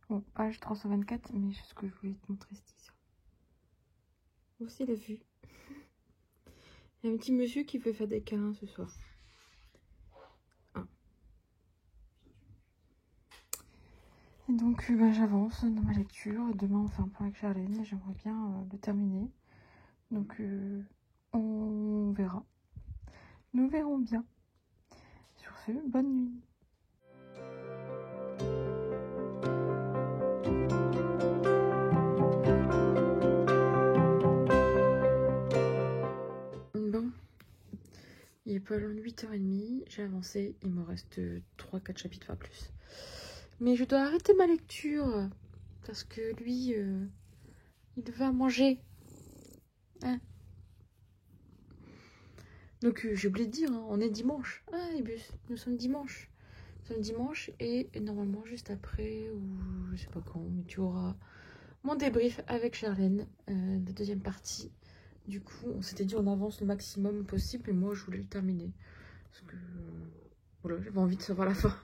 Bon, page 324, mais c'est ce que je voulais te montrer, c'est aussi la vue. Il y a un petit monsieur qui veut faire des câlins ce soir. Ah. Et donc bah, j'avance dans ma lecture. Demain on fait un point avec Charlène. J'aimerais bien le terminer. Donc on verra. Nous verrons bien. Sur ce, bonne nuit. Bon, il est pas loin de 8h30, j'ai avancé, il me reste 3-4 chapitres, pas plus. Mais je dois arrêter ma lecture, parce que lui, il va manger. Hein. Donc j'ai oublié de dire, hein, on est dimanche. Ah, Ibus, nous sommes dimanche. Nous sommes dimanche, et normalement juste après, ou je sais pas quand, mais tu auras mon débrief avec Charlène, la deuxième partie. Du coup, on s'était dit on avance le maximum possible, et moi je voulais le terminer. Parce que voilà, j'avais envie de savoir la fin.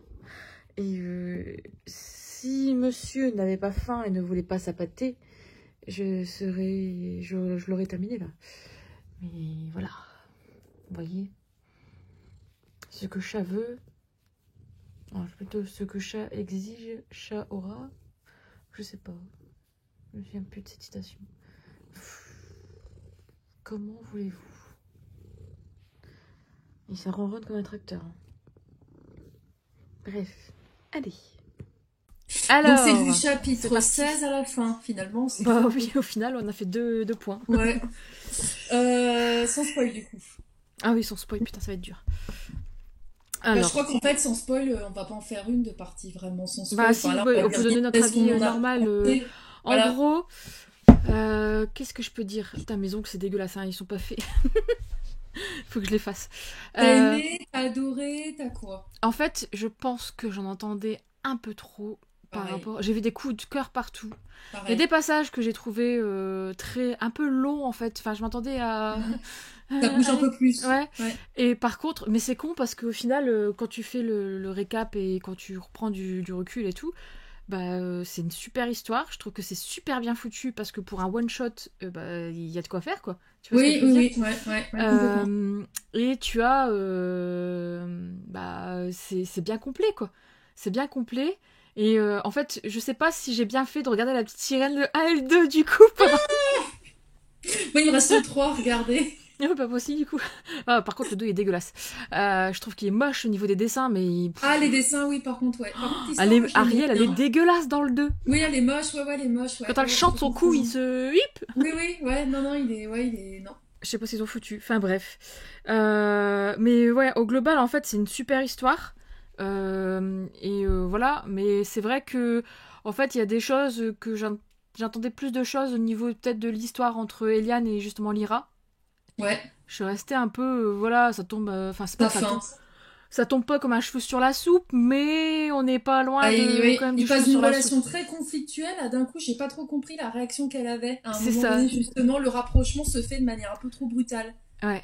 Et si monsieur n'avait pas faim et ne voulait pas s'appâter, je l'aurais terminé là. Mais voilà, vous voyez. Ce que chat veut... Non, plutôt ce que chat exige, chat aura. Je sais pas. Je me souviens plus de cette citation. Comment voulez-vous? Et ça ronronne comme un tracteur. Bref. Allez. Donc c'est Alors, du c'est chapitre parti. 16 à la fin, finalement. C'est Bah cool. oui, au final, on a fait deux points. Ouais. Sans spoil, du coup. Ah oui, sans spoil, putain, ça va être dur. Bah, je Alors, crois qu'en fait, sans spoil, on va pas en faire une de partie vraiment sans spoil. bah si, Enfin, là, ouais, on on va peut dire donner vite notre fait ce qu'on avis en a normal. pensé. En Voilà. gros, qu'est-ce que je peux dire? Putain, mes ongles, c'est dégueulasse, hein, ils sont pas faits. Faut que je les fasse. T'as Euh, aimé, t'as adoré, t'as quoi? En fait, je pense que j'en entendais un peu trop par Pareil, rapport... J'ai vu des coups de cœur partout. Il y a pareil. des passages que j'ai trouvé un peu longs, en fait. Enfin, je m'attendais à... Ça bouge un peu plus. Ouais. Ouais. Et par contre, mais c'est con parce qu'au final, quand tu fais le récap et quand tu reprends du recul et tout, bah, c'est une super histoire. Je trouve que c'est super bien foutu parce que pour un one shot, bah, il y a de quoi faire, quoi. Tu vois ce que Oui, je veux oui, dire? oui, ouais, complètement. Et tu as, bah, c'est bien complet, quoi. C'est bien complet. Et en fait, je sais pas si j'ai bien fait de regarder la petite sirène le 1 et le 2 du coup. Oui, il me reste 3, regardez. Pas possible du coup. Ah, par contre, le 2 est dégueulasse. Je trouve qu'il est moche au niveau des dessins, mais Ah, les dessins, oui, par contre, ouais. Par contre, l'histoire, moi, je l'aimais Ariel, elle est bien. dégueulasse dans le 2. Oui, elle est moche, ouais, elle est moche, Quand ouais. elle Ouais, je te chante son cou, il comprends. se hip. Oui, oui, ouais, non, non, non. Je sais pas s'ils ont foutu. Enfin bref. Mais ouais, au global, en fait, c'est une super histoire. Voilà. Mais c'est vrai que, en fait, il y a des choses que j'entendais plus de choses au niveau peut-être de l'histoire entre Eliane et justement Lyra. Ouais, Je suis restée un peu, voilà, ça tombe. Enfin, c'est pas t'as que faim. ça tombe pas comme un cheveu sur la soupe, mais on n'est pas loin Ah, de oui, quand même du il cheveu passe d'une sur la soupe. relation très conflictuelle à d'un coup, j'ai pas trop compris la réaction qu'elle avait. À un C'est moment ça. donné, justement, le rapprochement se fait de manière un peu trop brutale. Ouais.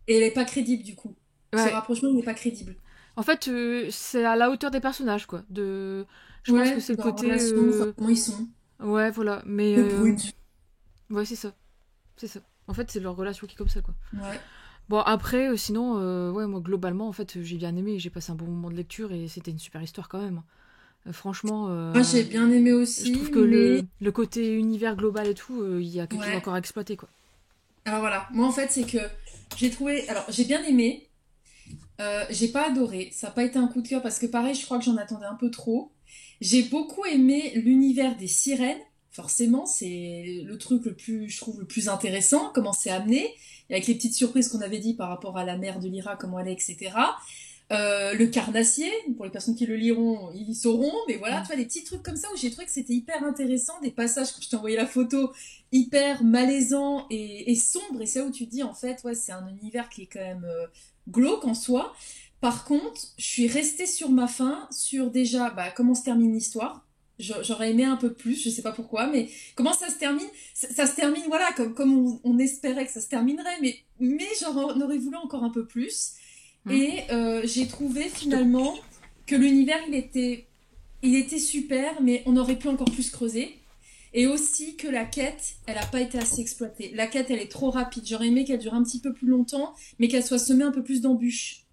Et elle est pas crédible, du coup. Ce Ouais. rapprochement n'est pas crédible. En fait, c'est à la hauteur des personnages, quoi. Je pense que Ouais, c'est le dans la côté. relation, enfin, comment ils sont. Ouais, voilà. Mais. Le brut. Ouais, c'est ça. C'est ça. En fait, c'est leur relation qui est comme ça, quoi. Ouais. Bon, après, sinon, ouais, moi, globalement, en fait, j'ai bien aimé. J'ai passé un bon moment de lecture et c'était une super histoire quand même. Franchement, Moi, j'ai bien aimé je trouve aussi, que mais... le côté univers global et tout, il y a quelque chose Ouais. encore à exploiter, quoi. Alors voilà, moi en fait c'est que j'ai trouvé... Alors j'ai bien aimé, j'ai pas adoré, ça n'a pas été un coup de cœur parce que pareil je crois que j'en attendais un peu trop. J'ai beaucoup aimé l'univers des sirènes, forcément c'est le truc le plus, je trouve le plus intéressant, comment c'est amené, et avec les petites surprises qu'on avait dit par rapport à la mère de Lyra, comment elle est, etc. Le carnassier, pour les personnes qui le liront, ils y sauront, mais voilà, Mm. tu vois, des petits trucs comme ça où j'ai trouvé que c'était hyper intéressant, des passages, quand je t'ai envoyé la photo, hyper malaisants et sombres, et c'est là où tu te dis, en fait, ouais, c'est un univers qui est quand même glauque en soi. Par contre, je suis restée sur ma faim, sur déjà, bah, comment se termine l'histoire. J'aurais aimé un peu plus, je sais pas pourquoi, mais comment ça se termine? Ça se termine, voilà, comme on espérait que ça se terminerait, mais j'en aurais voulu encore un peu plus. Mm. Et j'ai trouvé Je te comprends. finalement que l'univers, il était super, mais on aurait pu encore plus creuser. Et aussi que la quête, elle n'a pas été assez exploitée. La quête, elle est trop rapide. J'aurais aimé qu'elle dure un petit peu plus longtemps, mais qu'elle soit semée un peu plus d'embûches.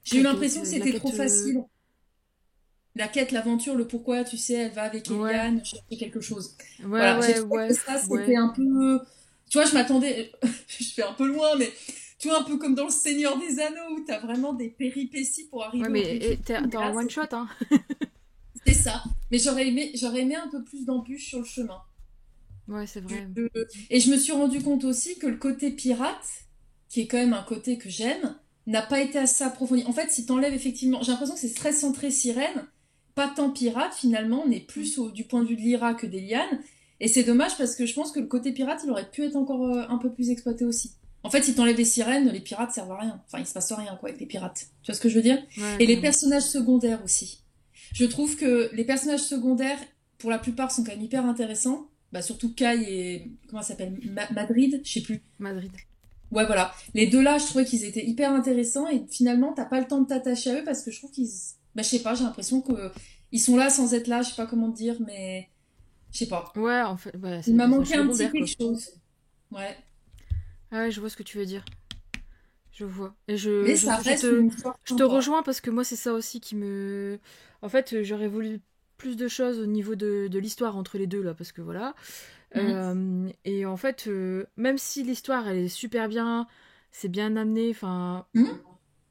J'ai eu Quelle quête l'impression que la c'était trop quête. facile. La quête, l'aventure, le pourquoi, tu sais, elle va avec Ouais. Eliane chercher quelque chose. Ouais, Voilà, j'ai ouais, trouvé ouais. que ça, c'était Ouais. un peu... Tu vois, je m'attendais... je fais un peu loin, mais... Tu vois, un peu comme dans Le Seigneur des Anneaux, où t'as vraiment des péripéties pour Ouais, arriver au mais but ultime. t'es Mais en là, one shot, hein. c'est ça. Mais j'aurais aimé un peu plus d'embûches sur le chemin. Ouais, c'est vrai. Je- Et je me suis rendu compte aussi que le côté pirate, qui est quand même un côté que j'aime, n'a pas été assez approfondi. En fait, si t'enlèves effectivement... J'ai l'impression que c'est très centré sirène, pas tant pirate finalement, on est Mm. plus du point de vue de Lyra que d'Eliane. Et c'est dommage parce que je pense que le côté pirate, il aurait pu être encore un peu plus exploité aussi. En fait, si t'enlèves les sirènes, les pirates servent à rien. Enfin, il se passe rien quoi avec les pirates. Tu vois ce que je veux dire? Ouais, Et les carrément. personnages secondaires aussi. Je trouve que les personnages secondaires, pour la plupart, sont quand même hyper intéressants. Bah, surtout Kai et... Comment ça s'appelle? Madrid? Je sais plus. Madrid. Ouais, voilà. Les deux là, je trouvais qu'ils étaient hyper intéressants et finalement, t'as pas le temps de t'attacher à eux parce que je trouve qu'ils... Bah, je sais pas, j'ai l'impression que ils sont là sans être là, je sais pas comment te dire, mais... Je sais pas. Ouais, en fait, ouais, c'est Il des m'a personnages manqué un petit secondaires, quelque quoi. chose. Ouais. Ah ouais, je vois ce que tu veux dire. Je vois. Mais ça reste une histoire Je te sympa. rejoins parce que moi, c'est ça aussi qui me. En fait, j'aurais voulu plus de choses au niveau de l'histoire entre les deux, là, parce que voilà. Mhm. Et en fait, même si l'histoire, elle est super bien, c'est bien amené, enfin. Mhm.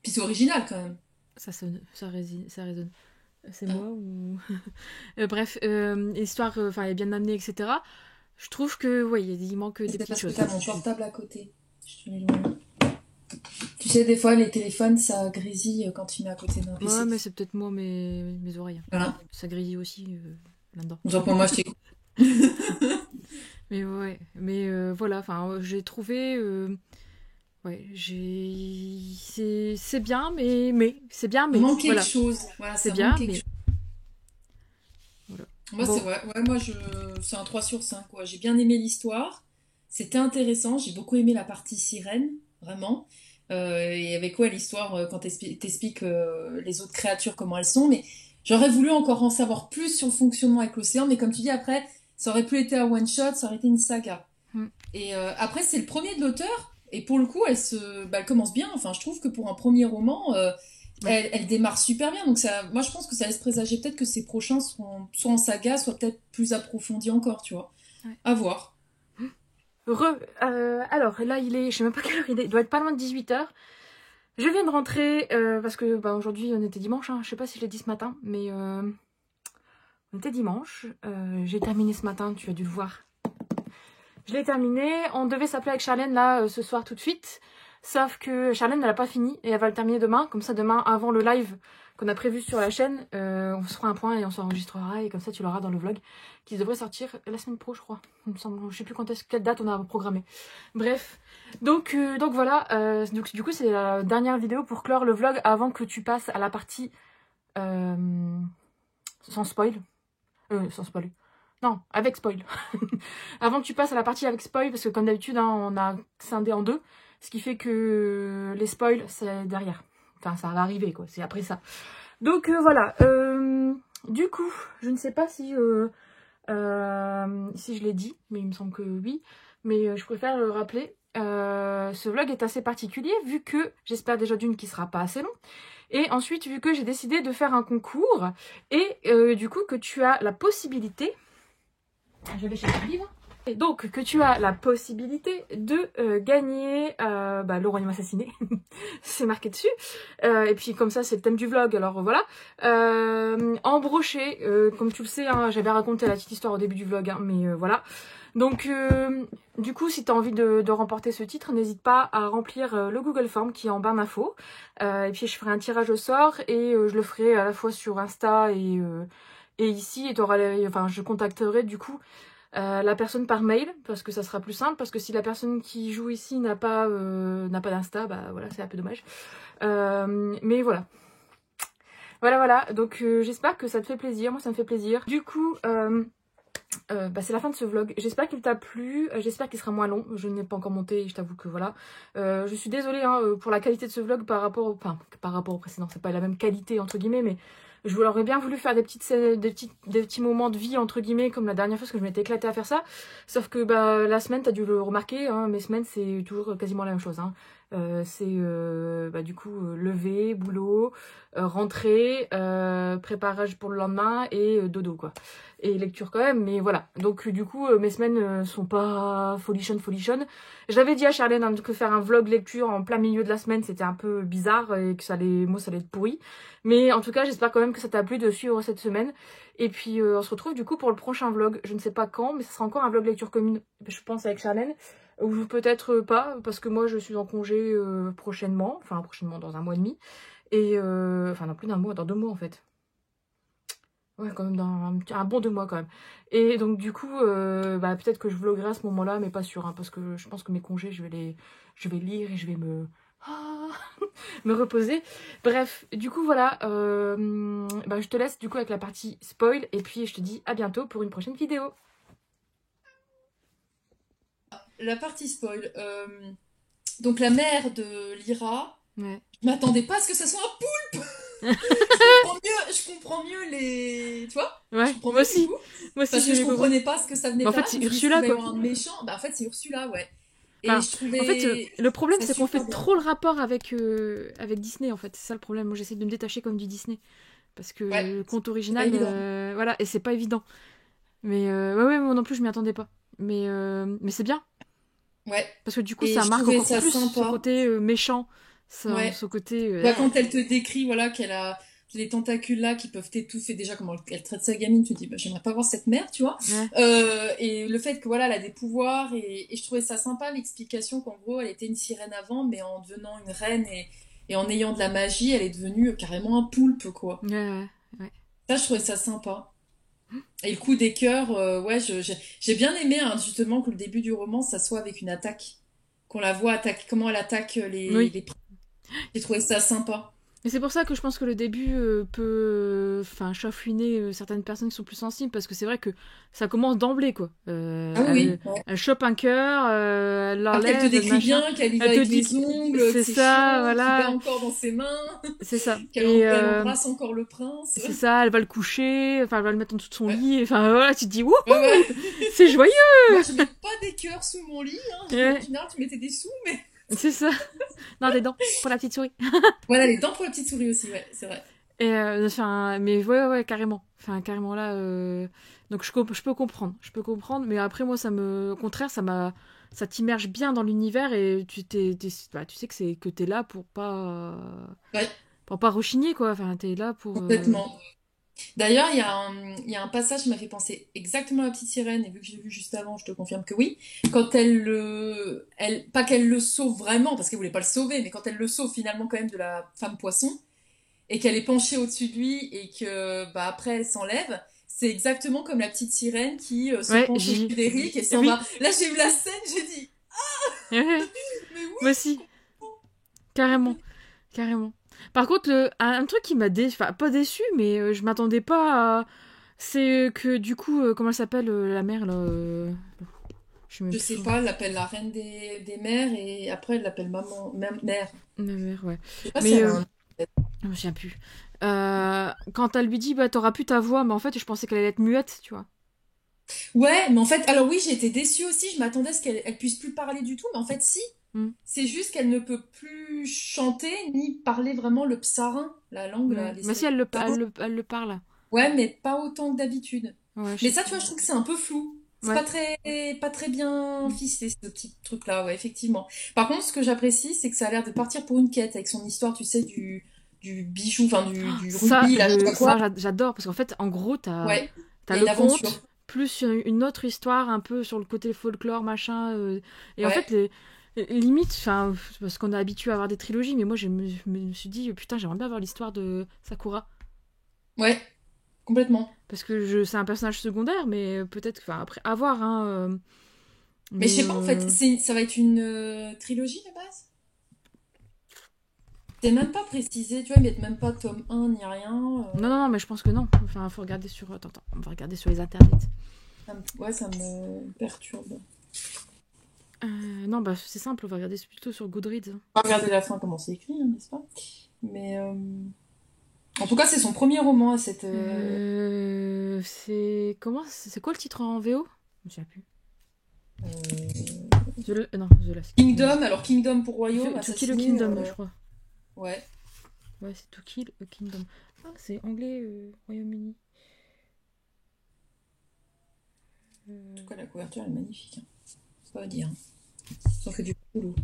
Puis c'est original quand même. Ça sonne, ça résonne. C'est Ah. moi ou. Bref, l'histoire, enfin, elle est bien amenée, etc. Je trouve que, ouais, il manque des C'est petites parce que choses. t'as mon portable à côté. Je te l'éloigne. Tu sais, des fois, les téléphones, ça grésille quand tu mets à côté d'un Ouais, PC. mais c'est peut-être moi, mes oreilles. Voilà. Ça grésille aussi là-dedans. Genre pour moi, je t'écoute. Mais ouais, mais voilà, enfin, j'ai trouvé, ouais, c'est bien, c'est bien, Il mais manque quelque voilà, chose. Voilà, c'est ça manque bien, quelque mais chose. voilà. Moi, c'est Bon, vrai. Ouais, moi, c'est un 3 sur 5, quoi. J'ai bien aimé l'histoire. C'était intéressant. J'ai beaucoup aimé la partie sirène, vraiment. Et avec quoi l'histoire, quand t'expliques les autres créatures, comment elles sont. Mais j'aurais voulu encore en savoir plus sur le fonctionnement avec l'océan. Mais comme tu dis, après, ça aurait plus été un one-shot, ça aurait été une saga. hmm, Et après, c'est le premier de l'auteur. Et pour le coup, elle commence bien. Enfin, je trouve que pour un premier roman, ouais. elle démarre super bien. Donc ça, moi, je pense que ça laisse présager peut-être que ses prochains seront soit en saga, soit peut-être plus approfondis encore, tu vois. Ouais. À voir. Alors là, je sais même pas quelle heure il doit être pas loin de 18h. Je viens de rentrer, parce que bah, aujourd'hui on était dimanche, hein, je sais pas si je l'ai dit ce matin, mais on était dimanche. J'ai terminé ce matin, tu as dû le voir. Je l'ai terminé. On devait s'appeler avec Charlène là ce soir tout de suite. Sauf que Charlène elle a pas fini et elle va le terminer demain. Comme ça demain avant le live qu'on a prévu sur la chaîne, on se fera un point et on s'enregistrera et comme ça tu l'auras dans le vlog qui devrait sortir la semaine pro je crois. Il me semble, je sais plus quelle date on a programmé. Bref, donc voilà. Donc du coup c'est la dernière vidéo pour clore le vlog avant que tu passes à la partie euh, sans spoil. Sans spoil. Non, avec spoil. Avant que tu passes à la partie avec spoil, parce que comme d'habitude, hein, on a scindé en deux. Ce qui fait que les spoils, c'est derrière. Enfin, ça va arriver, quoi. C'est après ça. Donc voilà. Du coup, je ne sais pas si je l'ai dit, mais il me semble que oui. Mais je préfère le rappeler. Ce vlog est assez particulier, vu que j'espère déjà d'une qu'il sera pas assez long. Et ensuite, vu que j'ai décidé de faire un concours, et du coup que tu as la possibilité je vais chercher le livre. Et donc, que tu as la possibilité de gagner le royaume assassiné. C'est marqué dessus. Et puis, comme ça, c'est le thème du vlog. Alors, voilà. En brochet, comme tu le sais, hein, j'avais raconté la petite histoire au début du vlog. Hein, mais voilà. Donc, du coup, si tu as envie de remporter ce titre, n'hésite pas à remplir le Google Form qui est en barre d'infos. Et puis, je ferai un tirage au sort et je le ferai à la fois sur Insta et ici. Et enfin, je contacterai du coup la personne par mail parce que ça sera plus simple parce que si la personne qui joue ici n'a pas d'insta bah voilà c'est un peu dommage mais voilà donc j'espère que ça te fait plaisir, moi ça me fait plaisir du coup c'est la fin de ce vlog. J'espère qu'il t'a plu, j'espère qu'il sera moins long. Je n'ai pas encore monté et je t'avoue que voilà. Je suis désolée hein, pour la qualité de ce vlog par rapport au précédent. C'est pas la même qualité entre guillemets, mais je vous aurais bien voulu faire des petites scènes, des petits moments de vie entre guillemets comme la dernière fois parce que je m'étais éclatée à faire ça. Sauf que bah la semaine, t'as dû le remarquer, hein, mes semaines c'est toujours quasiment la même chose. Hein. C'est du coup lever, boulot, rentrée, préparage pour le lendemain et dodo quoi. Et lecture quand même, mais voilà. Donc du coup, mes semaines sont pas folichonne. J'avais dit à Charlène hein, que faire un vlog lecture en plein milieu de la semaine, c'était un peu bizarre et que ça allait être pourri. Mais en tout cas, j'espère quand même que ça t'a plu de suivre cette semaine. Et puis, on se retrouve du coup pour le prochain vlog. Je ne sais pas quand, mais ce sera encore un vlog lecture commune, je pense, avec Charlène. Ou peut-être pas, parce que moi, je suis en congé prochainement. Enfin, prochainement, dans un mois et demi. Et, enfin, dans plus d'un mois, dans 2 mois en fait. Ouais, quand même, dans un bon 2 mois quand même. Et donc, du coup, peut-être que je vloguerai à ce moment-là, mais pas sûr, hein, parce que je pense que mes congés, je vais lire et je vais ah, me reposer. Bref, du coup, voilà. Je te laisse du coup avec la partie spoil, et puis je te dis à bientôt pour une prochaine vidéo. La partie spoil. Donc la mère de Lyra, Ouais. je m'attendais pas à ce que ça soit un poulpe. Je comprends mieux les. Tu vois? Je Ouais, comprends mieux du coup. moi aussi Parce que j'ai je les compris. comprenais pas ce que ça venait Mais en faire fait, là. Je c'est me suis dit, est-ce qu'il Ursula, va y quoi. avoir un méchant? Bah en fait c'est Ursula, ouais. Et Enfin, je en fait, trouvais le problème, ça c'est qu'on fait super bien. trop le rapport avec Disney, en fait. C'est ça le problème. Moi, j'essaie de me détacher comme du Disney. Parce que Ouais, le conte c'est pas original, évident. voilà, et c'est pas évident. Mais ouais, moi non plus, je m'y attendais pas. Mais c'est bien. Ouais. Parce que du coup, Et ça je marque trouvais encore ça plus ce sympa. côté méchant. Ouais. Ce côté... Bah, quand elle te décrit, voilà, qu'elle a les tentacules là qui peuvent t'étouffer, déjà comment elle traite sa gamine, tu te dis, bah, j'aimerais pas voir cette mère, tu vois. ouais. Et le fait que voilà, elle a des pouvoirs, et je trouvais ça sympa l'explication qu'en gros, elle était une sirène avant, mais en devenant une reine et en ayant de la magie, elle est devenue carrément un poulpe, quoi. Ouais. Ça, je trouvais ça sympa. Et le coup des cœurs, ouais, j'ai bien aimé hein, justement que le début du roman, ça soit avec une attaque. Qu'on la voit attaquer, comment elle attaque Oui. les... J'ai trouvé ça sympa. Et c'est pour ça que je pense que le début peut chafouiner certaines personnes qui sont plus sensibles, parce que c'est vrai que ça commence d'emblée, quoi. Ah oui, ouais. Elle chope un cœur, elle Après, elle te l'enlève, elle décrit machin. bien qu'elle y va Elle te avec dit les que ongles, que c'est c'est ça, chiant, qu'il bat voilà, encore dans ses mains, c'est ça. elle embrasse encore le prince. C'est ça, elle va le coucher, enfin elle va le mettre en dessous de son Ouais, lit, enfin voilà, tu te dis, wouhou, ouais, ouais. c'est joyeux! Moi, je mets pas des cœurs sous mon lit, hein. En Ouais, général, tu mettais des sous, mais... c'est ça. Non, des dents, pour la petite souris. Voilà, les dents pour la petite souris aussi, ouais, c'est vrai. Mais ouais, carrément. Enfin, carrément là. Donc je peux comprendre. Je peux comprendre. Mais après, moi, au contraire, ça t'immerge bien dans l'univers et tu sais que t'es là Ouais, pour pas rechigner, quoi. Enfin, t'es là pour. complètement. D'ailleurs, il y a un passage qui m'a fait penser exactement à la petite sirène, et vu que j'ai vu juste avant, je te confirme que oui. Quand pas qu'elle le sauve vraiment, parce qu'elle voulait pas le sauver, mais quand elle le sauve finalement quand même de la femme poisson, et qu'elle est penchée au-dessus de lui, et que bah après elle s'enlève, c'est exactement comme la petite sirène qui se Ouais, penche au-dessus d'Eric et s'en Oui. va. Là, j'ai vu la scène, j'ai dit, Ouais, mais moi oui, je aussi. comprends. Carrément. Carrément. Par contre, un truc qui m'a déçu. Enfin, pas déçu, mais je m'attendais pas à. C'est que du coup, comment elle s'appelle la mère là Je sais même Je plus sais son. pas, elle l'appelle la reine des mers, et après elle l'appelle mère. La mère, ouais. Je sais pas si Mais elle a un... je me souviens plus. Quand elle lui dit, bah, t'auras plus ta voix, mais en fait, je pensais qu'elle allait être muette, tu vois. Ouais, mais en fait, alors oui, j'ai été déçue aussi. Je m'attendais à ce qu'elle puisse plus parler du tout, mais en fait, si. Hmm. C'est juste qu'elle ne peut plus chanter ni parler vraiment le psarin, la langue, là, Ouais. les Mais si sirènes elle psarin. elle le parle. Ouais, mais pas autant que d'habitude. Ouais, je Mais sais ça, tu plus. vois, je trouve que c'est un peu flou. C'est Ouais. pas très bien Hmm. ficelé, ce petit truc-là, ouais, effectivement. Par contre, ce que j'apprécie, c'est que ça a l'air de partir pour une quête avec son histoire, tu sais, du bijou, enfin, du rubis, là, je sais pas quoi. J'adore, parce qu'en fait, en gros, Ouais, il t'as y a une le aventure. conte, plus une autre histoire, un peu sur le côté folklore, machin. Et en fait, Ouais, limite, enfin, parce qu'on est habitué à avoir des trilogies, mais moi, me suis dit, putain, j'aimerais bien voir l'histoire de Sakura. ouais, complètement. Parce que c'est un personnage secondaire, mais peut-être, enfin, après, à voir, hein. Mais je Mais sais pas, en fait, ça va être une trilogie de base? C'est même pas précisé, tu vois, ils mettent même pas tome un ni rien. non, mais je pense que non. Enfin, faut regarder sur. Attends, on va regarder sur les internets. Ouais, ça me perturbe. Non, bah, c'est simple, on va regarder plutôt sur Goodreads. On va regarder la fin, comment c'est écrit, hein, n'est-ce pas? Mais en tout cas, c'est son premier roman à cette. C'est. Comment c'est quoi le titre en VO? Je me souviens plus. euh, Non, The Last Kingdom. Kingdom, alors Kingdom pour royaume, To Kill a assassiné. Kingdom, je crois. Ouais. Ouais, c'est To Kill a Kingdom. Ah, c'est anglais, Royaume-Uni. En tout cas, la couverture elle est magnifique, hein. C'est pas à dire, hein. Ça fait du boulot.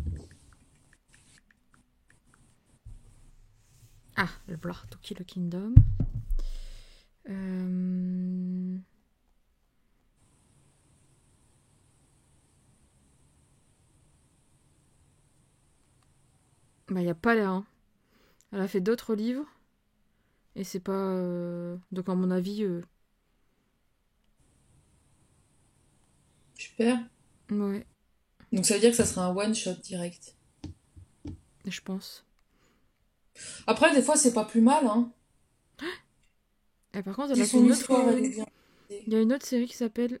Ah, le blanc, To Kill a Kingdom. Euh... Bah, y a pas l'air, hein. Elle a fait d'autres livres. Et c'est pas. Donc, à mon avis, Super. ouais, Donc ça veut dire que ça sera un one shot direct. je pense. Après, des fois, c'est pas plus mal, hein. Et par contre, elle Si a fait son une autre. histoire elle est bien. Il y a une autre série qui s'appelle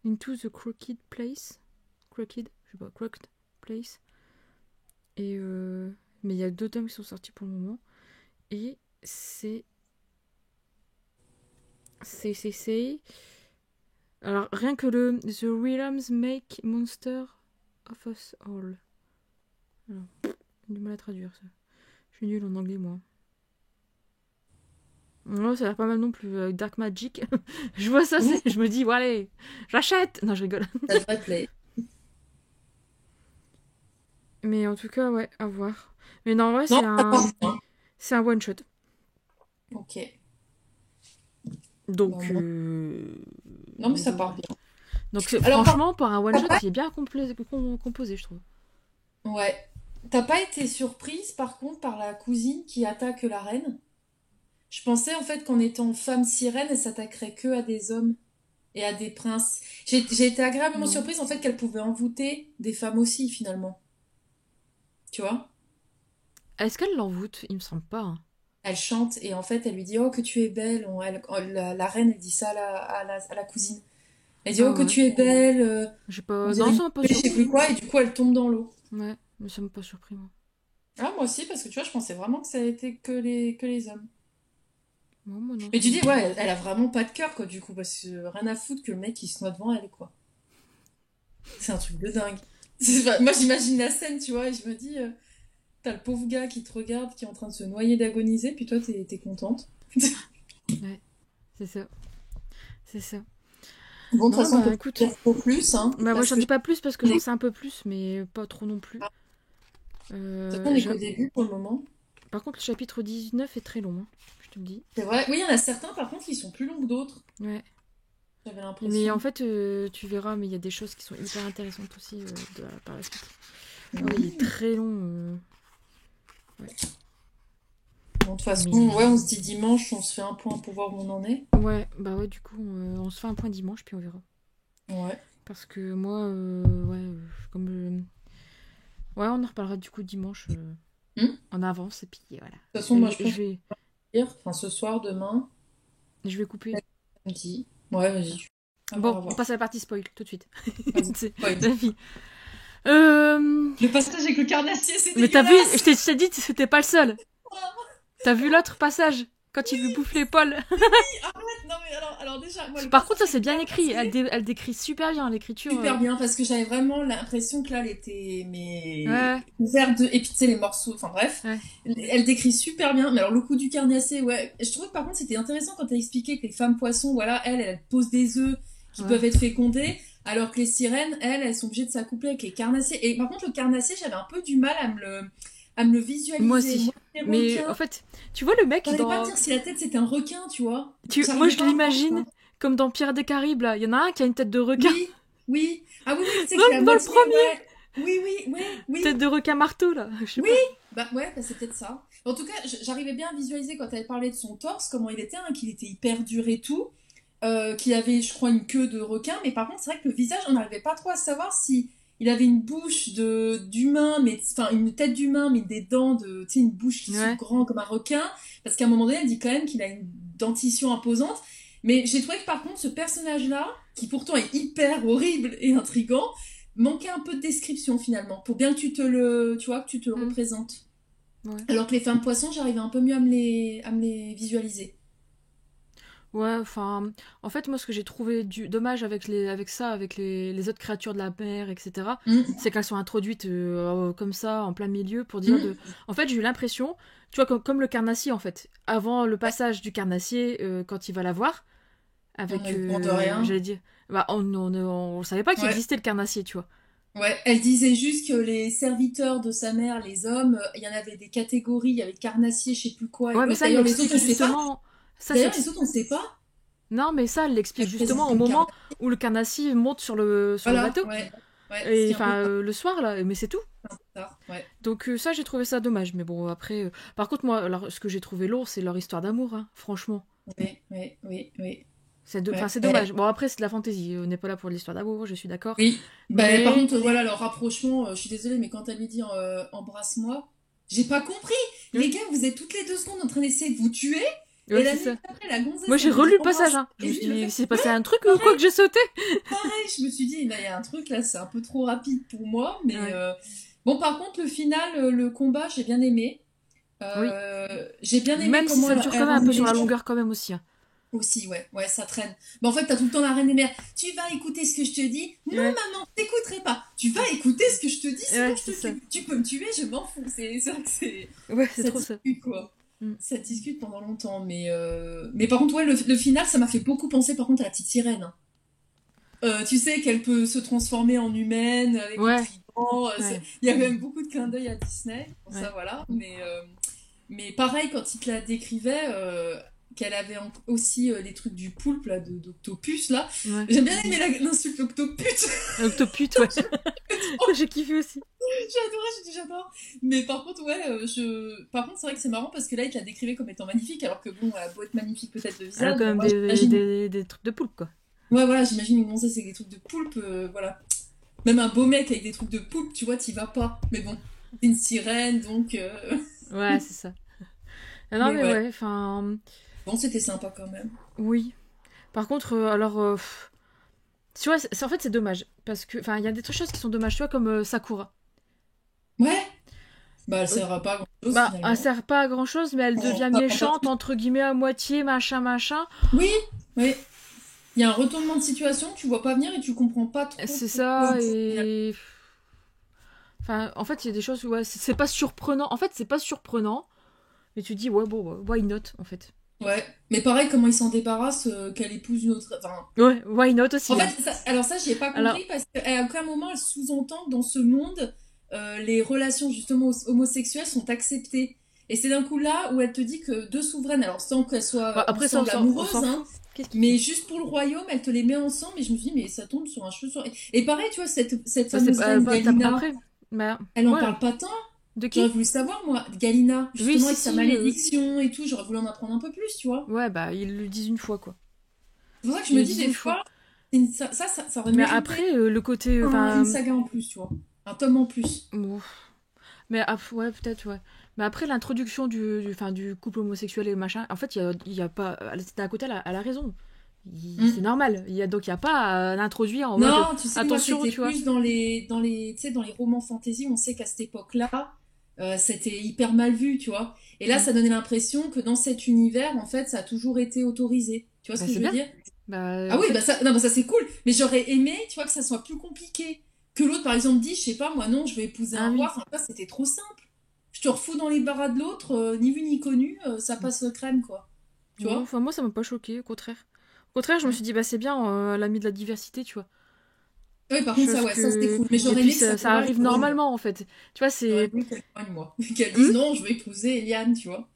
Into the Crooked Place. Crooked, je sais pas, Crooked Place. Et mais il y a 2 tomes qui sont sortis pour le moment. Et c'est. Alors, rien que le The Realms Make Monster of Us All. Alors, j'ai du mal à traduire ça. Je suis nulle en anglais, moi. Non, ça a l'air pas mal non plus. Dark Magic. Je vois ça, je me dis, ouais, allez, j'achète. Non, je rigole. Ça devrait te plaire. Mais en tout cas, ouais, à voir. Mais non, ouais, Non, ça part bien. c'est un one shot. Ok. Donc, Bon, non, mais ça part bien. Donc, Alors, franchement, pour un one shot, il est bien composé, je trouve. ouais. T'as pas été surprise, par contre, par la cousine qui attaque la reine? Je pensais, en fait, qu'en étant femme sirène, elle s'attaquerait que à des hommes et à des princes. J'ai été agréablement Non. surprise, en fait, qu'elle pouvait envoûter des femmes aussi, finalement. Tu vois? Est-ce qu'elle l'envoûte? Il me semble pas. Hein. Elle chante et en fait, elle lui dit oh que tu es belle. La reine, elle dit ça à la cousine. Elle dit Ah oh que ouais. tu es belle. J'ai On pas. dirait Non, une ça m'a pas poupée, je sais plus surpris. quoi et du coup, elle tombe dans l'eau. Ouais, mais ça m'a pas surpris, moi. Ah moi aussi parce que tu vois, je pensais vraiment que ça était que les hommes. Moi non, Mais ça tu m'a dis pas. ouais, elle a vraiment pas de cœur quoi du coup parce que rien à foutre que le mec il se noie devant elle quoi. C'est un truc de dingue. Moi j'imagine la scène tu vois et je me dis t'as le pauvre gars qui te regarde qui est en train de se noyer d'agoniser puis toi t'es contente. Ouais, c'est ça. C'est ça. Bon, de toute Non, façon, on peut bah pas écoute. dire trop plus, hein, Bah moi parce j'en que dis pas plus parce que j'en sais un peu plus, mais pas trop non plus. de toute façon, on est qu'au début pour le moment. Par contre, le chapitre 19 est très long, hein, je te le dis. C'est vrai. Oui, il y en a certains, par contre, qui sont plus longs que d'autres. Ouais. J'avais Mais en l'impression. fait, tu verras, mais il y a des choses qui sont hyper intéressantes aussi par la suite. Ah oui, il est Oui. très long. Ouais. Bon, de toute façon, Mais... ouais, on se dit dimanche, on se fait un point pour voir où on en est. Ouais, bah ouais, du coup, on se fait un point dimanche, puis on verra. Ouais. Parce que moi, ouais, comme... ouais, on en reparlera du coup dimanche De en avance, et puis voilà. toute façon, moi, je pense Je vais, dire, enfin, ce soir, demain, je vais couper. samedi. Ouais, vas-y. À voir, Bon, à on voir. passe à la partie spoil, tout de suite. Vas-y. C'est Ouais. la vie. Euh... Le passage avec le carnassier, c'est Mais t'as vu, dégueulasse! je t'ai dit que c'était pas le seul. T'as vu l'autre passage quand il lui bouffe l'épaule. Arrête! Non, mais alors déjà, moi, le Par contre, passage ça avec c'est le bien écrit. carnassier, Elle décrit super bien l'écriture. super bien, parce que j'avais vraiment l'impression que là, elle était, mais, Ouais, ouverte de, et puis tu sais, les morceaux, enfin bref. ouais. Elle décrit super bien, mais alors le coup du carnassier, ouais. Je trouve que par contre c'était intéressant quand t'as expliqué que les femmes poissons, voilà, elles posent des œufs qui Ouais. peuvent être fécondés, alors que les sirènes, elles sont obligées de s'accoupler avec les carnassiers. Et par contre le carnassier, j'avais un peu du mal à me le Moi visualiser. aussi. Moi, les Mais en requins, fait, tu vois le mec j'arrivais pas à me dans. dire si la tête c'était un requin, tu vois. Moi J'arrivais je pas à voir ça. l'imagine comme dans Pierre des Caraïbes là. Il y en a un qui a une tête de requin. Oui, oui. Ah oui, oui, tu sais Dans, qu'il est à dans le moitié, premier. ouais. Oui, oui, oui, Tête oui. de requin marteau là. Je sais Oui, pas. bah ouais, bah c'est peut-être ça. En tout cas, j'arrivais bien à visualiser quand elle parlait de son torse, comment il était, hein, qu'il était hyper dur et tout, qu'il avait, je crois, une queue de requin, mais par contre, c'est vrai que le visage, on n'arrivait pas trop à savoir si il avait une bouche de d'humain, mais enfin une tête d'humain, mais des dents de, tu sais, une bouche qui s'ouvre Ouais. grand comme un requin, parce qu'à un moment donné, elle dit quand même qu'il a une dentition imposante. Mais j'ai trouvé que par contre, ce personnage-là, qui pourtant est hyper horrible et intrigant, manquait un peu de description finalement, pour bien que tu vois, que tu te le Hmm. représentes. Ouais. Alors que les femmes poissons, j'arrivais un peu mieux à me les visualiser. Ouais, enfin, en fait, moi, ce que j'ai trouvé dommage avec les autres créatures de la mer, etc., Mm, c'est qu'elles sont introduites comme ça, en plein milieu, pour dire de. mm. En fait, j'ai eu l'impression, tu vois, comme le carnassier, en fait. Avant le Ouais, passage du carnassier, quand il va la voir, on avec, est au courant de rien. j'allais dire, bah, on savait pas qu'il Ouais, existait le carnassier, tu vois. ouais. Elle disait juste que les serviteurs de sa mère, les hommes, il y en avait des catégories, il y avait carnassier, je sais plus quoi et Ouais, mais l'autre. ça, il D'ailleurs, les autres, l'explique on sait pas. justement. Ça, c'est D'ailleurs, les autres, on sait pas. Non, mais ça, elle l'explique Elle présente justement au comme moment carnassier. où le carnassier monte sur le Voilà, bateau. ouais. Ouais, ce Et qui est un peu enfin, le soir, là, mais c'est tout. tard. Ouais. Donc ça, j'ai trouvé ça dommage. Mais bon, après... Par contre, moi, alors, ce que j'ai trouvé lourd, c'est leur histoire d'amour, hein, franchement. Oui, oui, oui, oui. Enfin, Ouais. c'est dommage. Bon, après, c'est de la fantaisie. On n'est pas là pour l'histoire d'amour, je suis d'accord. Oui. Bah, par Mais... contre, voilà, le rapprochement, je suis désolée, mais quand elle lui dit embrasse-moi, j'ai pas compris. Les Oui, gars, vous êtes toutes les 2 secondes en train d'essayer de vous tuer, et ouais, la c'est minute ça. après, la gonzesse, Moi, j'ai elle lui relu dit le passage, embrasse. hein. Je Et me lui, suis il a dit, fait c'est passé un truc ou quoi pareil, que j'ai sauté? pareil. Je me suis dit, là, il y a un truc, là, c'est un peu trop rapide pour moi, mais Ouais. bon, par contre, le final, le combat, j'ai bien aimé. Oui. J'ai bien aimé Même si comment ça dure elle quand même un peu remet sur les la choses. longueur quand même aussi. Hein. Aussi, ouais, ouais, ça traîne. Mais en fait, t'as tout le temps la reine des mères. Tu vas écouter ce que je te dis. Non, Ouais, maman, t'écouterai pas. Tu vas écouter ce que je te dis, sinon ouais, c'est ça. tu peux me tuer, je m'en fous. C'est vrai que Ouais, c'est ça trop ça. discute, quoi. Mm. Ça discute pendant longtemps. Mais par contre, ouais, le final, ça m'a fait beaucoup penser, par contre, à la petite sirène, hein. Tu sais qu'elle peut se transformer en humaine avec le Ouais, trident. ouais, Il y a quand même beaucoup de clins d'œil à Disney. Bon, ça, ouais, voilà. Mais pareil, quand il te la décrivait, qu'elle avait aussi les trucs du poulpe, là, d'octopus, là. ouais. J'aime bien aimer l'insulte octopus. Octopute, ouais. Ça, j'ai kiffé aussi. J'adorais, j'ai dit j'adore. Mais par contre, ouais, par contre, c'est vrai que c'est marrant parce que là, il te la décrivait comme étant magnifique, alors que bon, elle a beau être magnifique peut-être le Elle a visage, quand bon, même moi, j'imagine. des trucs de poulpe, quoi. Ouais, voilà, j'imagine une gonzesse avec des trucs de poulpe, voilà. Même un beau mec avec des trucs de poulpe, tu vois, t'y vas pas. Mais bon, c'est une sirène, donc. Ouais, c'est ça. Ah non, Mais mais ouais, ouais, enfin... bon, c'était sympa quand même. Oui. Par contre, alors... tu vois, en fait, c'est dommage. Parce que... Enfin, il y a des choses qui sont dommages, tu vois, comme Sakura. Ouais, bah, elle Euh, sert à pas grand-chose Bah, elle finalement. sert pas à grand-chose, mais elle On devient t'apprend pas méchante, plus. entre guillemets, à moitié, machin, machin. Oui, oui. Il y a un retournement de situation, tu vois pas venir et tu comprends pas trop C'est pourquoi. ça, et... Enfin, en fait, il y a des choses où ouais, c'est pas surprenant. En fait, c'est pas surprenant, mais tu dis, ouais, bon, why not, en fait. Ouais, mais pareil, comment il s'en débarrasse, qu'elle épouse une autre. Enfin, Ouais, why not en aussi, hein. fait, alors ça, j'y ai pas Alors, compris parce qu'à aucun moment elle sous-entend que dans ce monde, les relations justement homosexuelles sont acceptées. Et c'est d'un coup là où elle te dit que deux souveraines, alors sans qu'elles bah, soient après, ça, ensemble on s'en amoureuses, hein, fout. Qu'est-ce qu'il mais fait? juste pour le royaume, elle te les met ensemble. Et je me dis, mais ça tombe sur un cheveu sur. Et pareil, tu vois, cette Bah, c'est fameuse reine Galina, après. Bah, elle en ouais. parle pas tant. De J'aurais qui? voulu savoir, moi, Galina, Oui, justement si, avec sa si. malédiction et tout, j'aurais voulu en apprendre un peu plus, tu vois. Ouais, bah, ils le disent une fois, quoi. C'est pour ça que je Ils me le dis disent des une fois. fois, ça aurait Mais mérité après, le côté. une Enfin. saga en plus, tu vois. Un tome en plus. Ouf. Mais ouais, peut-être, ouais. Mais après, l'introduction enfin, du couple homosexuel et machin, en fait, il y a pas. D'un côté, elle a raison. C'est Mm. normal. Donc, il n'y a pas à l'introduire en mode Non, tu sais, moi, attention, c'était tu vois. plus tu sais, dans les romans fantasy, on sait qu'à cette époque-là, c'était hyper mal vu, tu vois. Et là, Mm. ça donnait l'impression que dans cet univers, en fait, ça a toujours été autorisé. Tu vois ce Bah, que je c'est veux bien. dire? Bah, Ah en oui, bah fait, ça, non, bah ça c'est cool. Mais j'aurais aimé, tu vois, que ça soit plus compliqué. Que l'autre, par exemple, dit, je sais pas, moi non, je vais épouser ah un roi. oui. Enfin, ça, c'était trop simple. Je te refous dans les barras de l'autre, ni vu ni connu, ça passe crème, quoi. Tu Ouais, vois? enfin, moi, ça m'a pas choqué, au contraire. Au contraire, je me Mm. suis dit, bah, c'est bien, elle a mis de la diversité, tu vois. Oui, par contre, ça, Chose ouais, ça c'était que. cool. Mais Et j'aurais puis, aimé que ça Sakura, elle arrive grogne. normalement, en fait. Tu vois, J'aurais c'est. voulu qu'elle grogne, moi. Qu'elle dise Hmm. non, je vais épouser Eliane, tu vois.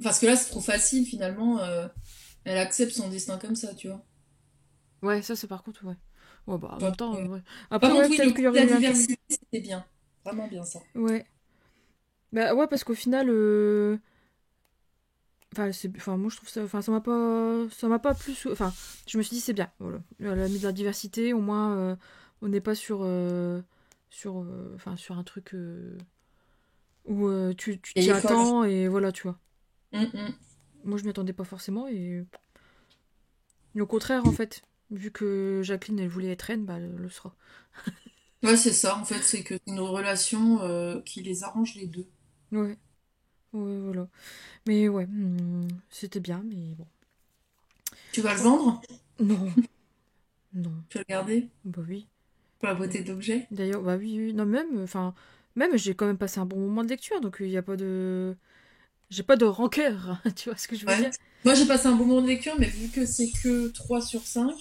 Parce que là, c'est trop facile, finalement. Elle accepte son destin comme ça, tu vois. Ouais, ça, c'est par contre, ouais. Ouais, bah, en Pas même temps, trop, ouais. Par Après, ouais, contre, oui, le peut-être coup qu'il y de aurait la eu un peu. diversité, c'était bien. Vraiment bien, ça. Ouais. Bah, ouais, parce qu'au final. Enfin, enfin, moi je trouve ça. Enfin, ça m'a pas. Ça m'a pas plus. Enfin, je me suis dit, c'est bien. Voilà. Elle a mis de la diversité, au moins, on n'est pas sur. Enfin, sur un truc où tu Et t'y école. attends, et voilà, tu vois. Mm, mm. Moi, je m'y attendais pas forcément, et. Au contraire, en fait. Vu que Jacqueline, elle voulait être reine, bah, elle le sera. Ouais, c'est ça, en fait, c'est que c'est une relation qui les arrange les deux. Ouais, ouais, voilà. Mais ouais, c'était bien, mais bon. Tu vas le vendre? Non, non. Tu vas le garder? Bah oui. Pour la beauté d'objet? D'ailleurs, bah oui, oui. Non, même, enfin, même j'ai quand même passé un bon moment de lecture, donc il n'y a pas de. J'ai pas de rancœur, tu vois ce que je veux Ouais. dire? Moi, j'ai passé un bon moment de lecture, mais vu que c'est que 3 sur 5,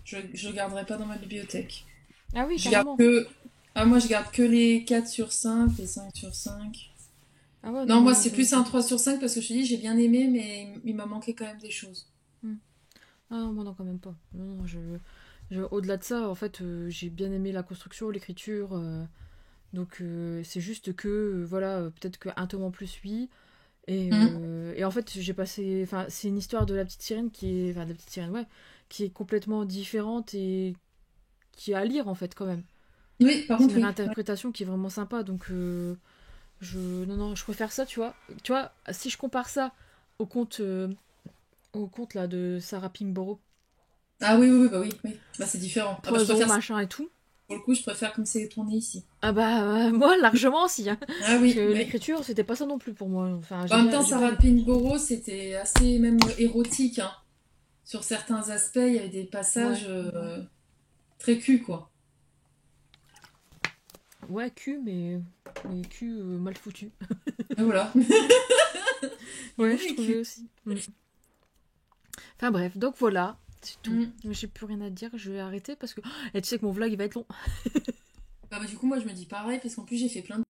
je garderai pas dans ma bibliothèque. Ah oui, Je garde carrément. que... Ah, moi, je garde que les 4 sur 5, les 5 sur 5. Ah ouais, non, Non, moi moi, non, c'est pas du plus un tout. 3 sur 5 parce que je te dis, j'ai bien aimé, mais il m'a manqué quand même des choses. Hmm. Ah non, moi non, quand même pas. Non, non, au-delà de ça, en fait, j'ai bien aimé la construction, l'écriture. Donc c'est juste que, voilà, peut-être qu'un tome en plus, oui. Mm. Et en fait, j'ai passé. Enfin, c'est une histoire de la petite sirène qui est. Enfin, de la petite sirène, ouais. Qui est complètement différente et qui est à lire, en fait, quand même. Oui, par C'est une contre, oui. Ouais. réinterprétation qui est vraiment sympa. Donc, non, non, je préfère ça, tu vois. Tu vois, si je compare ça au conte, au conte là, de Sarah Pinborough, Ah oui, oui, oui, bah oui, oui. Bah, c'est différent. Ah bah, je Poison, préfère ça. machin et tout. Pour le coup, je préfère comme c'est tourné ici. Ah bah, moi, largement aussi. Hein. Ah Parce oui, que oui. l'écriture, c'était pas ça non plus pour moi. Enfin, En même temps, j'ai bien Sarah aimé. Pinborough, c'était assez même érotique, hein. Sur certains aspects, il y avait des passages Ouais. très cul, quoi. Ouais, cul, mais cul mal foutu. Et voilà. Du Ouais, je mauvais trouvais cul. aussi. Enfin bref, donc voilà, c'est tout. Mm. J'ai plus rien à dire, je vais arrêter parce que... Et tu sais que mon vlog, il va être long. Bah, du coup, moi, je me dis pareil, parce qu'en plus, j'ai fait plein de